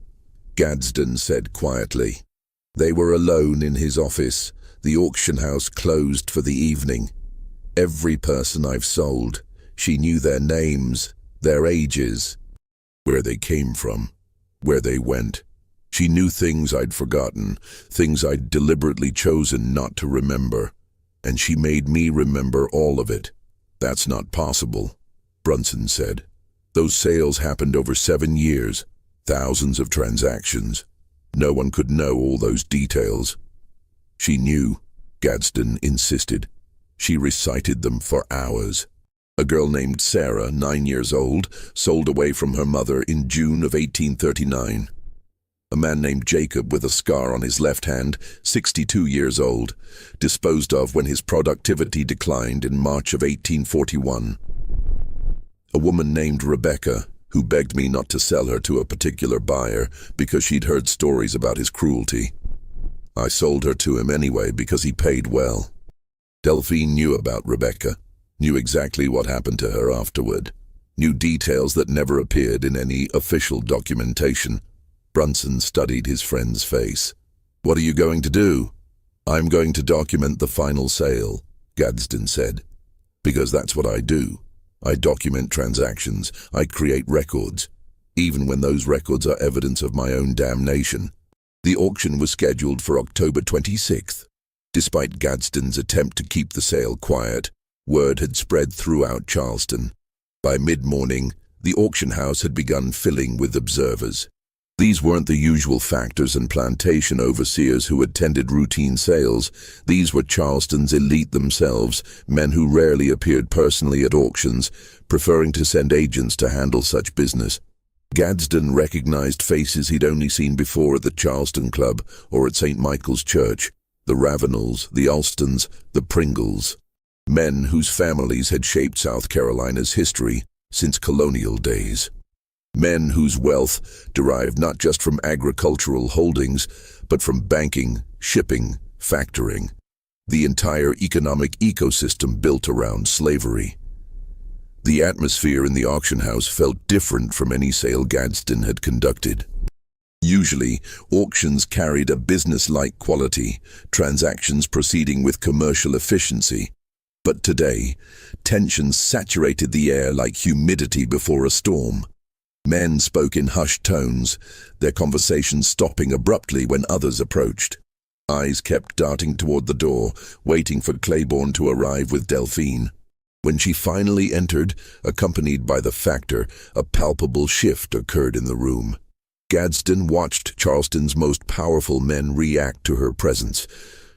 Gadsden said quietly. They were alone in his office, the auction house closed for the evening. "Every person I've sold, she knew their names, their ages, where they came from, where they went. She knew things I'd forgotten, things I'd deliberately chosen not to remember, and she made me remember all of it." "That's not possible," Brunson said. "Those sales happened over 7 years, thousands of transactions. No one could know all those details." "She knew," Gadsden insisted. "She recited them for hours. A girl named Sarah, 9 years old, sold away from her mother in June of 1839. A man named Jacob with a scar on his left hand, 62 years old, disposed of when his productivity declined in March of 1841. A woman named Rebecca, who begged me not to sell her to a particular buyer because she'd heard stories about his cruelty. I sold her to him anyway because he paid well." Delphine knew about Rebecca, knew exactly what happened to her afterward, knew details that never appeared in any official documentation. Brunson studied his friend's face. "What are you going to do?" "I'm going to document the final sale," Gadsden said. "Because that's what I do. I document transactions. I create records, even when those records are evidence of my own damnation." The auction was scheduled for October 26th. Despite Gadsden's attempt to keep the sale quiet, word had spread throughout Charleston. By mid-morning, the auction house had begun filling with observers. These weren't the usual factors and plantation overseers who attended routine sales. These were Charleston's elite themselves, men who rarely appeared personally at auctions, preferring to send agents to handle such business. Gadsden recognized faces he'd only seen before at the Charleston Club or at St. Michael's Church, the Ravenels, the Alstons, the Pringles, men whose families had shaped South Carolina's history since colonial days. Men whose wealth derived not just from agricultural holdings, but from banking, shipping, factoring, the entire economic ecosystem built around slavery. The atmosphere in the auction house felt different from any sale Gadsden had conducted. Usually, auctions carried a business-like quality, transactions proceeding with commercial efficiency. But today, tensions saturated the air like humidity before a storm. Men spoke in hushed tones, their conversations stopping abruptly when others approached. Eyes kept darting toward the door, waiting for Claiborne to arrive with Delphine. When she finally entered, accompanied by the factor, a palpable shift occurred in the room. Gadsden watched Charleston's most powerful men react to her presence,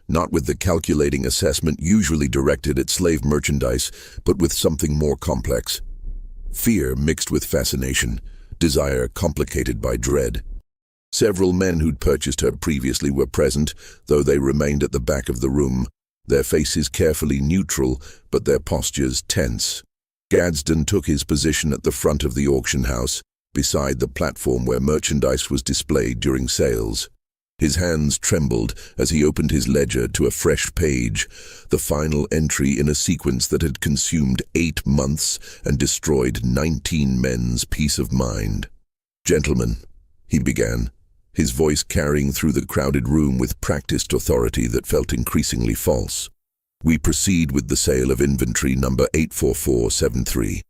not with the calculating assessment usually directed at slave merchandise, but with something more complex. Fear mixed with fascination, desire complicated by dread. Several men who'd purchased her previously were present, though they remained at the back of the room, their faces carefully neutral, but their postures tense. Gadsden took his position at the front of the auction house, beside the platform where merchandise was displayed during sales. His hands trembled as he opened his ledger to a fresh page, the final entry in a sequence that had consumed 8 months and destroyed 19 men's peace of mind. "Gentlemen," he began, his voice carrying through the crowded room with practiced authority that felt increasingly false. "We proceed with the sale of inventory number 84473.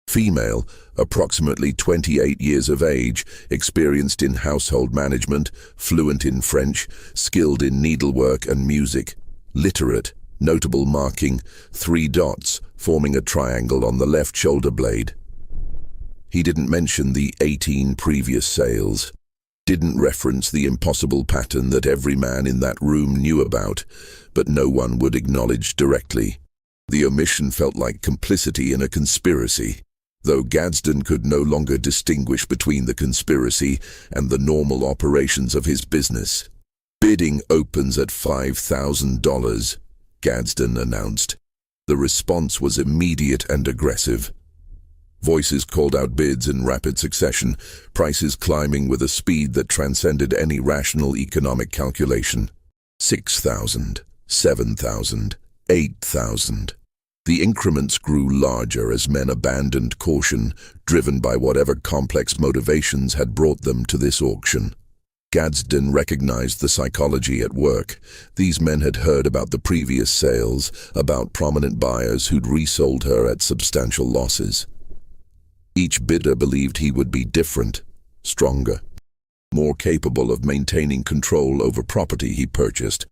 Female, approximately 28 years of age, experienced in household management, fluent in French, skilled in needlework and music, literate, notable marking, 3 dots forming a triangle on the left shoulder blade." He didn't mention the 18 previous sales, didn't reference the impossible pattern that every man in that room knew about, but no one would acknowledge directly. The omission felt like complicity in a conspiracy, though Gadsden could no longer distinguish between the conspiracy and the normal operations of his business. "Bidding opens at $5,000, Gadsden announced. The response was immediate and aggressive. Voices called out bids in rapid succession, prices climbing with a speed that transcended any rational economic calculation. 6,000, 7,000, 8,000. The increments grew larger as men abandoned caution, driven by whatever complex motivations had brought them to this auction. Gadsden recognized the psychology at work. These men had heard about the previous sales, about prominent buyers who'd resold her at substantial losses. Each bidder believed he would be different, stronger, more capable of maintaining control over property he purchased.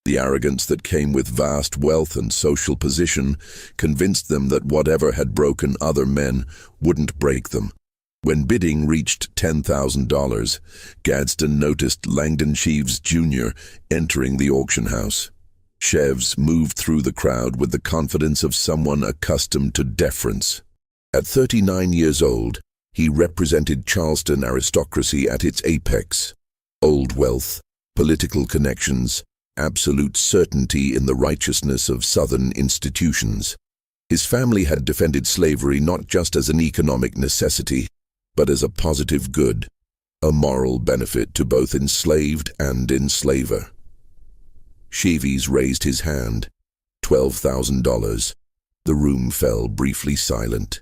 The arrogance that came with vast wealth and social position convinced them that whatever had broken other men wouldn't break them. When bidding reached $10,000, Gadsden noticed Langdon Sheaves Jr. entering the auction house. Sheaves moved through the crowd with the confidence of someone accustomed to deference. At 39 years old, he represented Charleston aristocracy at its apex. Old wealth, political connections, absolute certainty in the righteousness of Southern institutions. His family had defended slavery not just as an economic necessity, but as a positive good, a moral benefit to both enslaved and enslaver. Sheaves raised his hand. $12,000. The room fell briefly silent.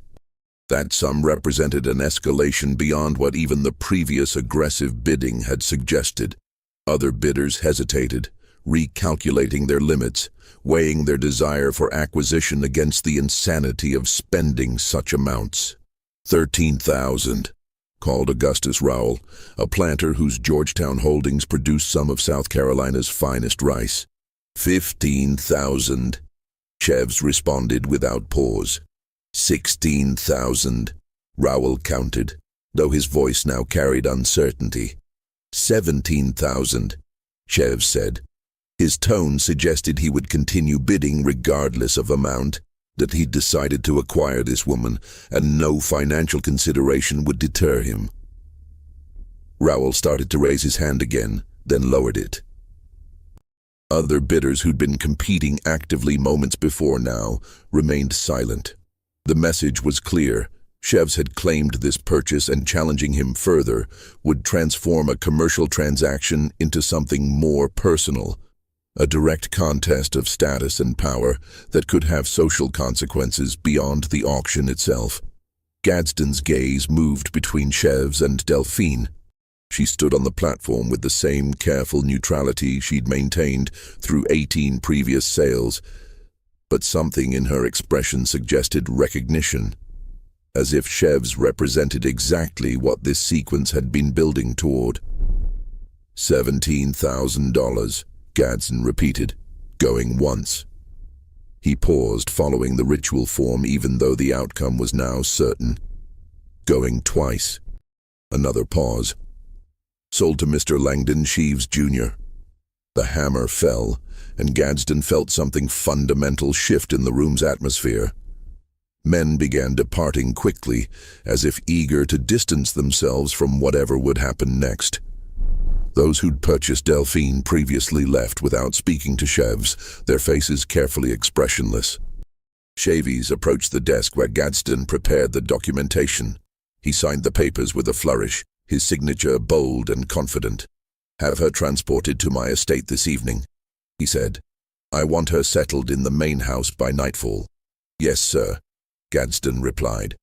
That sum represented an escalation beyond what even the previous aggressive bidding had suggested. Other bidders hesitated, recalculating their limits, weighing their desire for acquisition against the insanity of spending such amounts. 13,000, called Augustus Rowell, a planter whose Georgetown holdings produced some of South Carolina's finest rice. 15,000, Sheaves responded without pause. 16,000, Rowell counted, though his voice now carried uncertainty. 17,000, Sheaves said. His tone suggested he would continue bidding regardless of amount, that he'd decided to acquire this woman, and no financial consideration would deter him. Rowell started to raise his hand again, then lowered it. Other bidders who'd been competing actively moments before now remained silent. The message was clear. Sheaves had claimed this purchase, and challenging him further would transform a commercial transaction into something more personal. a direct contest of status and power that could have social consequences beyond the auction itself. Gadsden's gaze moved between Chevs and Delphine. She stood on the platform with the same careful neutrality she'd maintained through 18 previous sales, but something in her expression suggested recognition, as if Chevs represented exactly what this sequence had been building toward. $17,000, Gadsden repeated, going once. He paused, following the ritual form even though the outcome was now certain. Going twice. Another pause. Sold to Mr. Langdon Sheaves, Jr. The hammer fell, and Gadsden felt something fundamental shift in the room's atmosphere. Men began departing quickly, as if eager to distance themselves from whatever would happen next. Those who'd purchased Delphine previously left without speaking to Chevs, their faces carefully expressionless. Chaves approached the desk where Gadsden prepared the documentation. He signed the papers with a flourish, his signature bold and confident. "Have her transported to my estate this evening," he said. "I want her settled in the main house by nightfall." "Yes, sir," Gadsden replied.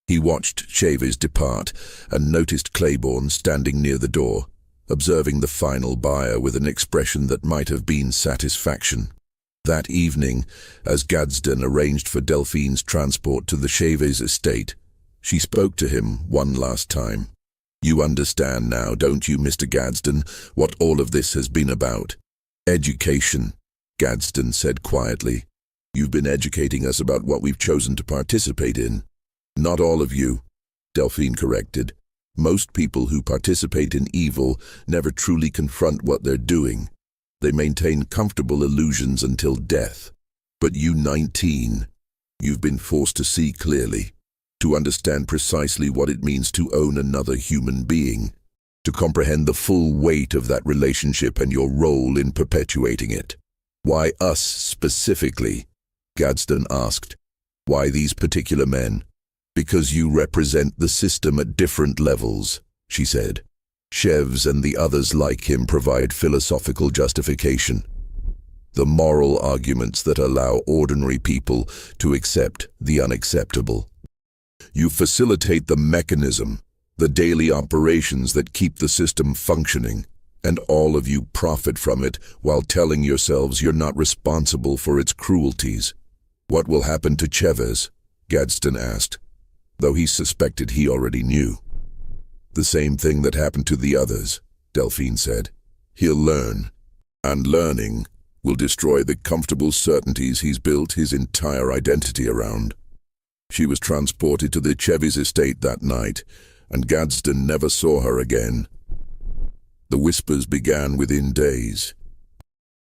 He watched Chaves depart and noticed Claiborne standing near the door, observing the final buyer with an expression that might have been satisfaction. That evening, as Gadsden arranged for Delphine's transport to the Chaves estate, she spoke to him one last time. "You understand now, don't you, Mr. Gadsden, what all of this has been about?" "Education," Gadsden said quietly. "You've been educating us about what we've chosen to participate in." "Not all of you," Delphine corrected. "Most people who participate in evil never truly confront what they're doing. They maintain comfortable illusions until death. But you 19, you've been forced to see clearly, to understand precisely what it means to own another human being, to comprehend the full weight of that relationship and your role in perpetuating it." "Why us specifically?" Gadsden asked. "Why these particular men?" "Because you represent the system at different levels," she said. "Chevs and the others like him provide philosophical justification, the moral arguments that allow ordinary people to accept the unacceptable. You facilitate the mechanism, the daily operations that keep the system functioning, and all of you profit from it while telling yourselves you're not responsible for its cruelties." "What will happen to Chevs?" Gadsden asked, though he suspected he already knew. "The same thing that happened to the others," Delphine said. "He'll learn, and learning will destroy the comfortable certainties he's built his entire identity around." She was transported to the Chaves estate that night, and Gadsden never saw her again. The whispers began within days.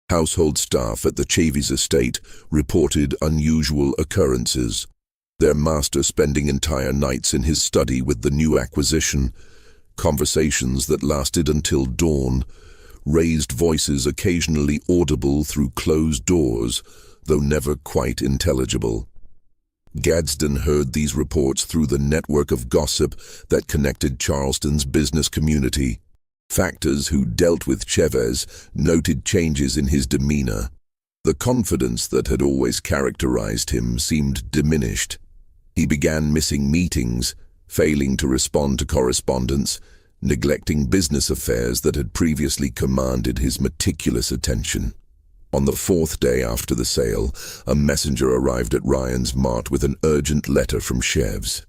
Household staff at the Chaves estate reported unusual occurrences, their master spending entire nights in his study with the new acquisition, conversations that lasted until dawn, raised voices occasionally audible through closed doors, though never quite intelligible. Gadsden heard these reports through the network of gossip that connected Charleston's business community. Factors who dealt with Chevs noted changes in his demeanor. The confidence that had always characterized him seemed diminished. He began missing meetings, failing to respond to correspondence, neglecting business affairs that had previously commanded his meticulous attention. On the fourth day after the sale, a messenger arrived at Ryan's mart with an urgent letter from Chevs.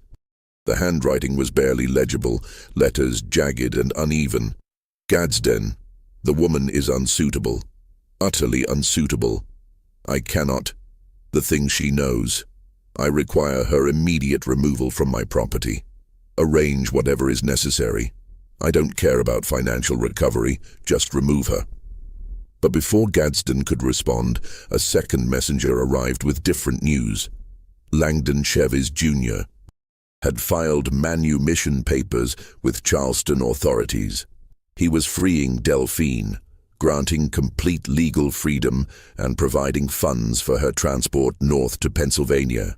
The handwriting was barely legible, letters jagged and uneven. "Gadsden, the woman is unsuitable, utterly unsuitable. I cannot. The thing she knows. I require her immediate removal from my property. Arrange whatever is necessary. I don't care about financial recovery, just remove her." But before Gadsden could respond, a second messenger arrived with different news. Langdon Chevs, Jr. had filed manumission papers with Charleston authorities. He was freeing Delphine, granting complete legal freedom and providing funds for her transport north to Pennsylvania.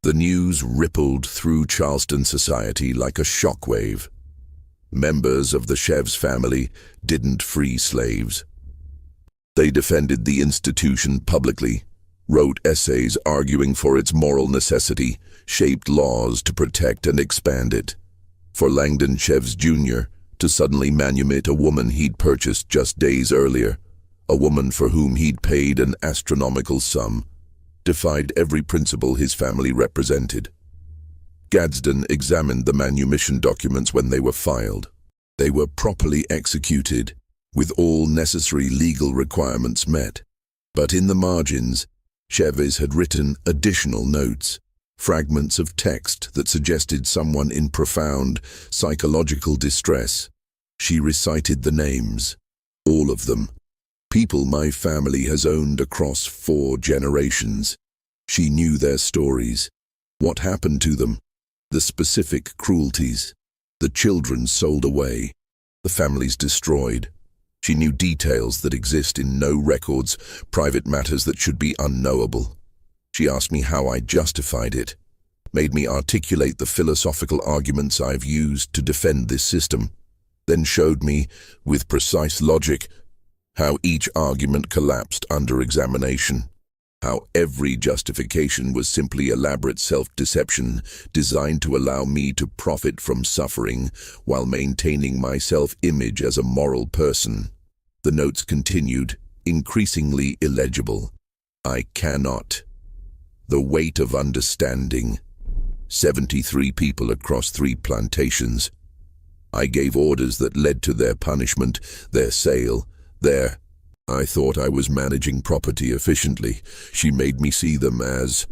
The news rippled through Charleston society like a shockwave. Members of the Chevs family didn't free slaves. They defended the institution publicly, wrote essays arguing for its moral necessity, shaped laws to protect and expand it. For Langdon Cheves Jr. to suddenly manumit a woman he'd purchased just days earlier, a woman for whom he'd paid an astronomical sum, defied every principle his family represented. Gadsden examined the manumission documents when they were filed. They were properly executed, with all necessary legal requirements met. But in the margins, Cheves had written additional notes, fragments of text that suggested someone in profound psychological distress. She recited the names, all of them, people my family has owned across 4 generations. She knew their stories, what happened to them, the specific cruelties, the children sold away, the families destroyed. She knew details that exist in no records, private matters that should be unknowable. She asked me how I justified it, made me articulate the philosophical arguments I've used to defend this system, then showed me, with precise logic, how each argument collapsed under examination, how every justification was simply elaborate self-deception designed to allow me to profit from suffering while maintaining my self-image as a moral person. The notes continued, increasingly illegible. I cannot. The weight of understanding. 73 people across 3 plantations. I gave orders that led to their punishment, their sale, their... I thought I was managing property efficiently. She made me see them as...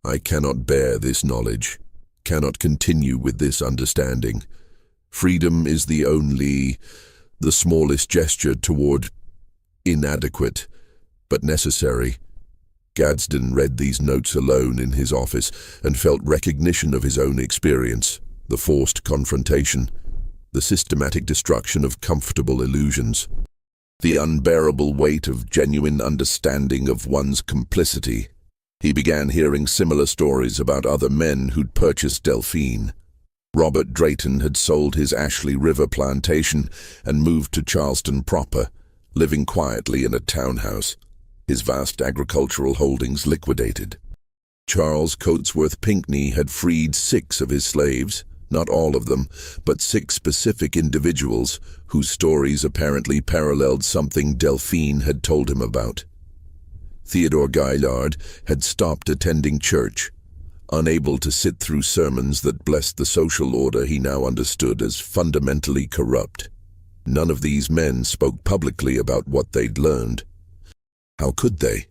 I cannot bear this knowledge, cannot continue with this understanding. Freedom is the smallest gesture toward inadequate, but necessary. Gadsden read these notes alone in his office and felt recognition of his own experience, the forced confrontation, the systematic destruction of comfortable illusions, the unbearable weight of genuine understanding of one's complicity. He began hearing similar stories about other men who'd purchased Delphine. Robert Drayton had sold his Ashley River plantation and moved to Charleston proper, living quietly in a townhouse, his vast agricultural holdings liquidated. Charles Coatsworth Pinckney had freed 6 of his slaves, not all of them, but 6 specific individuals whose stories apparently paralleled something Delphine had told him about. Theodore Gaillard had stopped attending church, unable to sit through sermons that blessed the social order he now understood as fundamentally corrupt. None of these men spoke publicly about what they'd learned. How could they?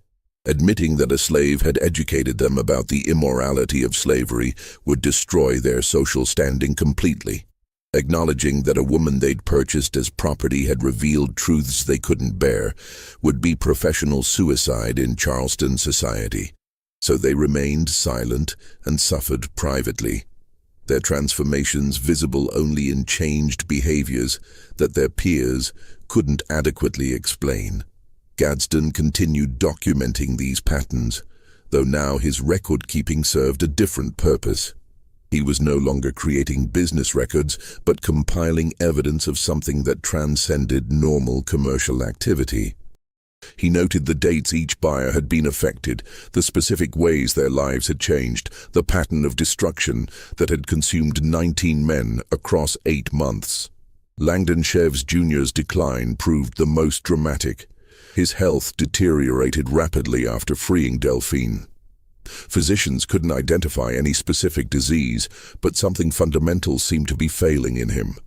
Admitting that a slave had educated them about the immorality of slavery would destroy their social standing completely. Acknowledging that a woman they'd purchased as property had revealed truths they couldn't bear would be professional suicide in Charleston society. So they remained silent and suffered privately, their transformations visible only in changed behaviors that their peers couldn't adequately explain. Gadsden continued documenting these patterns, though now his record-keeping served a different purpose. He was no longer creating business records, but compiling evidence of something that transcended normal commercial activity. He noted the dates each buyer had been affected, the specific ways their lives had changed, the pattern of destruction that had consumed 19 men across 8 months. Langdon Cheves Jr.'s decline proved the most dramatic. His health deteriorated rapidly after freeing Delphine. Physicians couldn't identify any specific disease, but something fundamental seemed to be failing in him.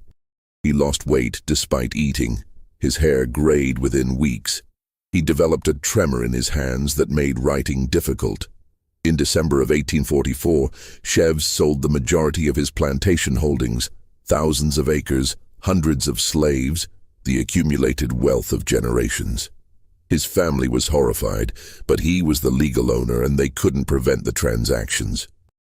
He lost weight despite eating. His hair grayed within weeks. He developed a tremor in his hands that made writing difficult. In December of 1844, Cheves sold the majority of his plantation holdings, thousands of acres, hundreds of slaves, the accumulated wealth of generations. His family was horrified, but he was the legal owner and they couldn't prevent the transactions.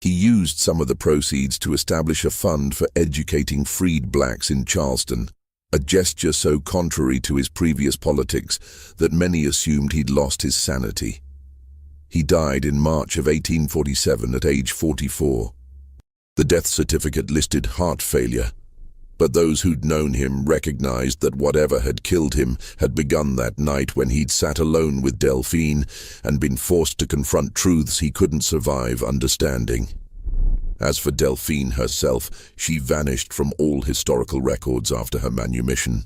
He used some of the proceeds to establish a fund for educating freed blacks in Charleston, a gesture so contrary to his previous politics that many assumed he'd lost his sanity. He died in March of 1847 at age 44. The death certificate listed heart failure. But those who'd known him recognized that whatever had killed him had begun that night when he'd sat alone with Delphine and been forced to confront truths he couldn't survive understanding. As for Delphine herself, she vanished from all historical records after her manumission.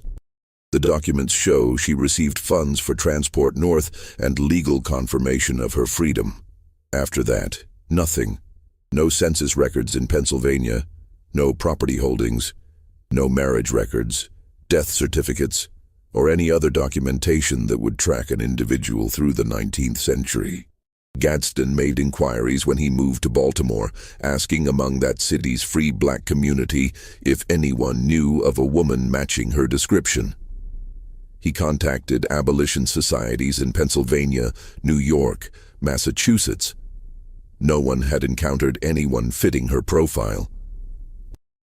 The documents show she received funds for transport north and legal confirmation of her freedom. After that, nothing. No census records in Pennsylvania, no property holdings, no marriage records, death certificates, or any other documentation that would track an individual through the 19th century. Gadsden made inquiries when he moved to Baltimore, asking among that city's free black community if anyone knew of a woman matching her description. He contacted abolition societies in Pennsylvania, New York, Massachusetts. No one had encountered anyone fitting her profile.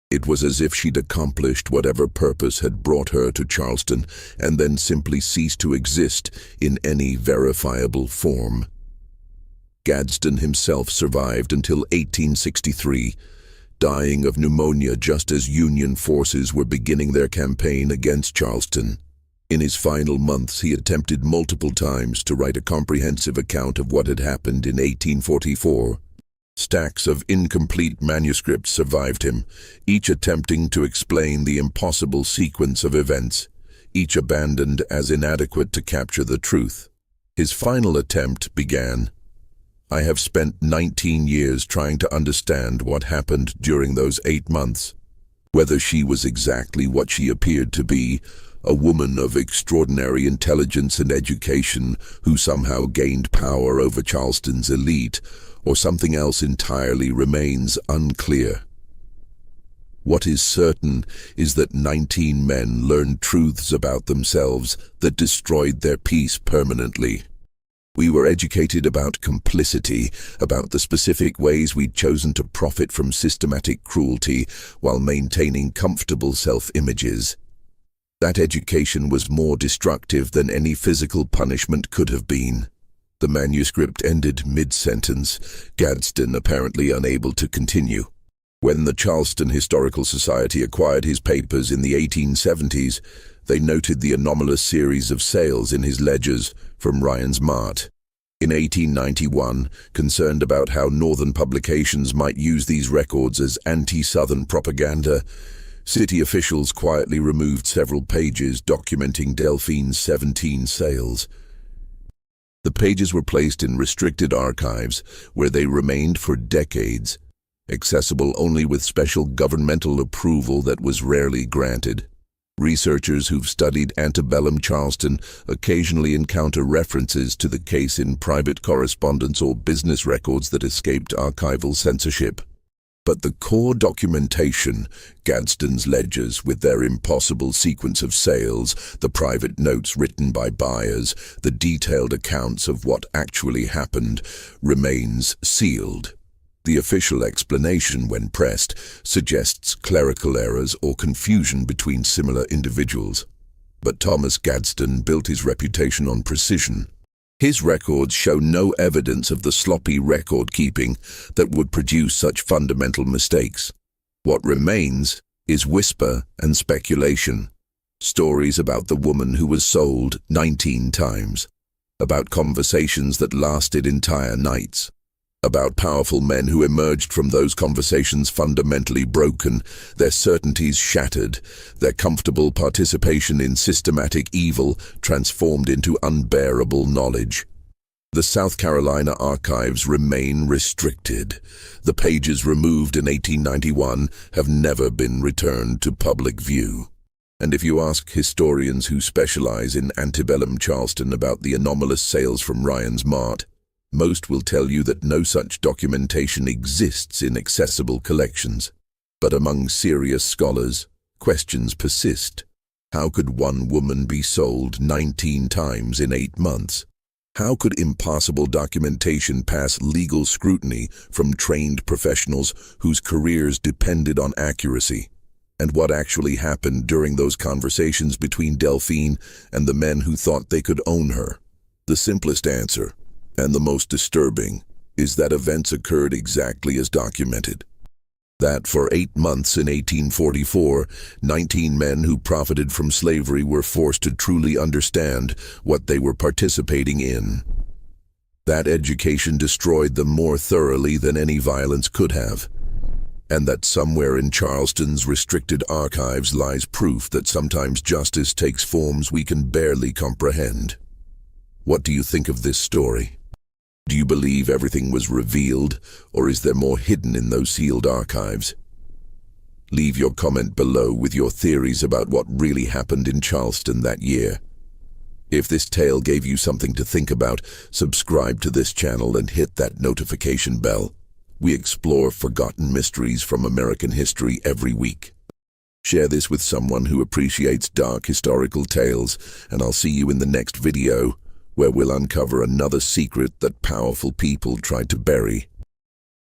It was as if she'd accomplished whatever purpose had brought her to Charleston and then simply ceased to exist in any verifiable form. Gadsden himself survived until 1863, dying of pneumonia just as Union forces were beginning their campaign against Charleston. In his final months, he attempted multiple times to write a comprehensive account of what had happened in 1844. Stacks of incomplete manuscripts survived him, each attempting to explain the impossible sequence of events, each abandoned as inadequate to capture the truth. His final attempt began, "I have spent 19 years trying to understand what happened during those 8 months. Whether she was exactly what she appeared to be, a woman of extraordinary intelligence and education who somehow gained power over Charleston's elite, or something else entirely remains unclear. What is certain is that 19 men learned truths about themselves that destroyed their peace permanently. We were educated about complicity, about the specific ways we'd chosen to profit from systematic cruelty while maintaining comfortable self-images. That education was more destructive than any physical punishment could have been." The manuscript ended mid-sentence, Gadsden apparently unable to continue. When the Charleston Historical Society acquired his papers in the 1870s, they noted the anomalous series of sales in his ledgers from Ryan's Mart. In 1891, concerned about how Northern publications might use these records as anti-Southern propaganda, city officials quietly removed several pages documenting Delphine's 17 sales. The pages were placed in restricted archives, where they remained for decades, accessible only with special governmental approval that was rarely granted. Researchers who've studied antebellum Charleston occasionally encounter references to the case in private correspondence or business records that escaped archival censorship. But the core documentation, Gadsden's ledgers with their impossible sequence of sales, the private notes written by buyers, the detailed accounts of what actually happened, remains sealed. The official explanation, when pressed, suggests clerical errors or confusion between similar individuals. But Thomas Gadsden built his reputation on precision. His records show no evidence of the sloppy record-keeping that would produce such fundamental mistakes. What remains is whisper and speculation. Stories about the woman who was sold 19 times. About conversations that lasted entire nights. About powerful men who emerged from those conversations fundamentally broken, their certainties shattered, their comfortable participation in systematic evil transformed into unbearable knowledge. The South Carolina archives remain restricted. The pages removed in 1891 have never been returned to public view. And if you ask historians who specialize in antebellum Charleston about the anomalous sales from Ryan's Mart, most will tell you that no such documentation exists in accessible collections. But among serious scholars, questions persist. How could one woman be sold 19 times in 8 months? How could impossible documentation pass legal scrutiny from trained professionals whose careers depended on accuracy? And what actually happened during those conversations between Delphine and the men who thought they could own her? The simplest answer, and the most disturbing, is that events occurred exactly as documented. That for 8 months in 1844, 19 men who profited from slavery were forced to truly understand what they were participating in. That education destroyed them more thoroughly than any violence could have. And that somewhere in Charleston's restricted archives lies proof that sometimes justice takes forms we can barely comprehend. What do you think of this story? Do you believe everything was revealed, or is there more hidden in those sealed archives? Leave your comment below with your theories about what really happened in Charleston that year. If this tale gave you something to think about, subscribe to this channel and hit that notification bell. We explore forgotten mysteries from American history every week. Share this with someone who appreciates dark historical tales, and I'll see you in the next video, where we'll uncover another secret that powerful people tried to bury.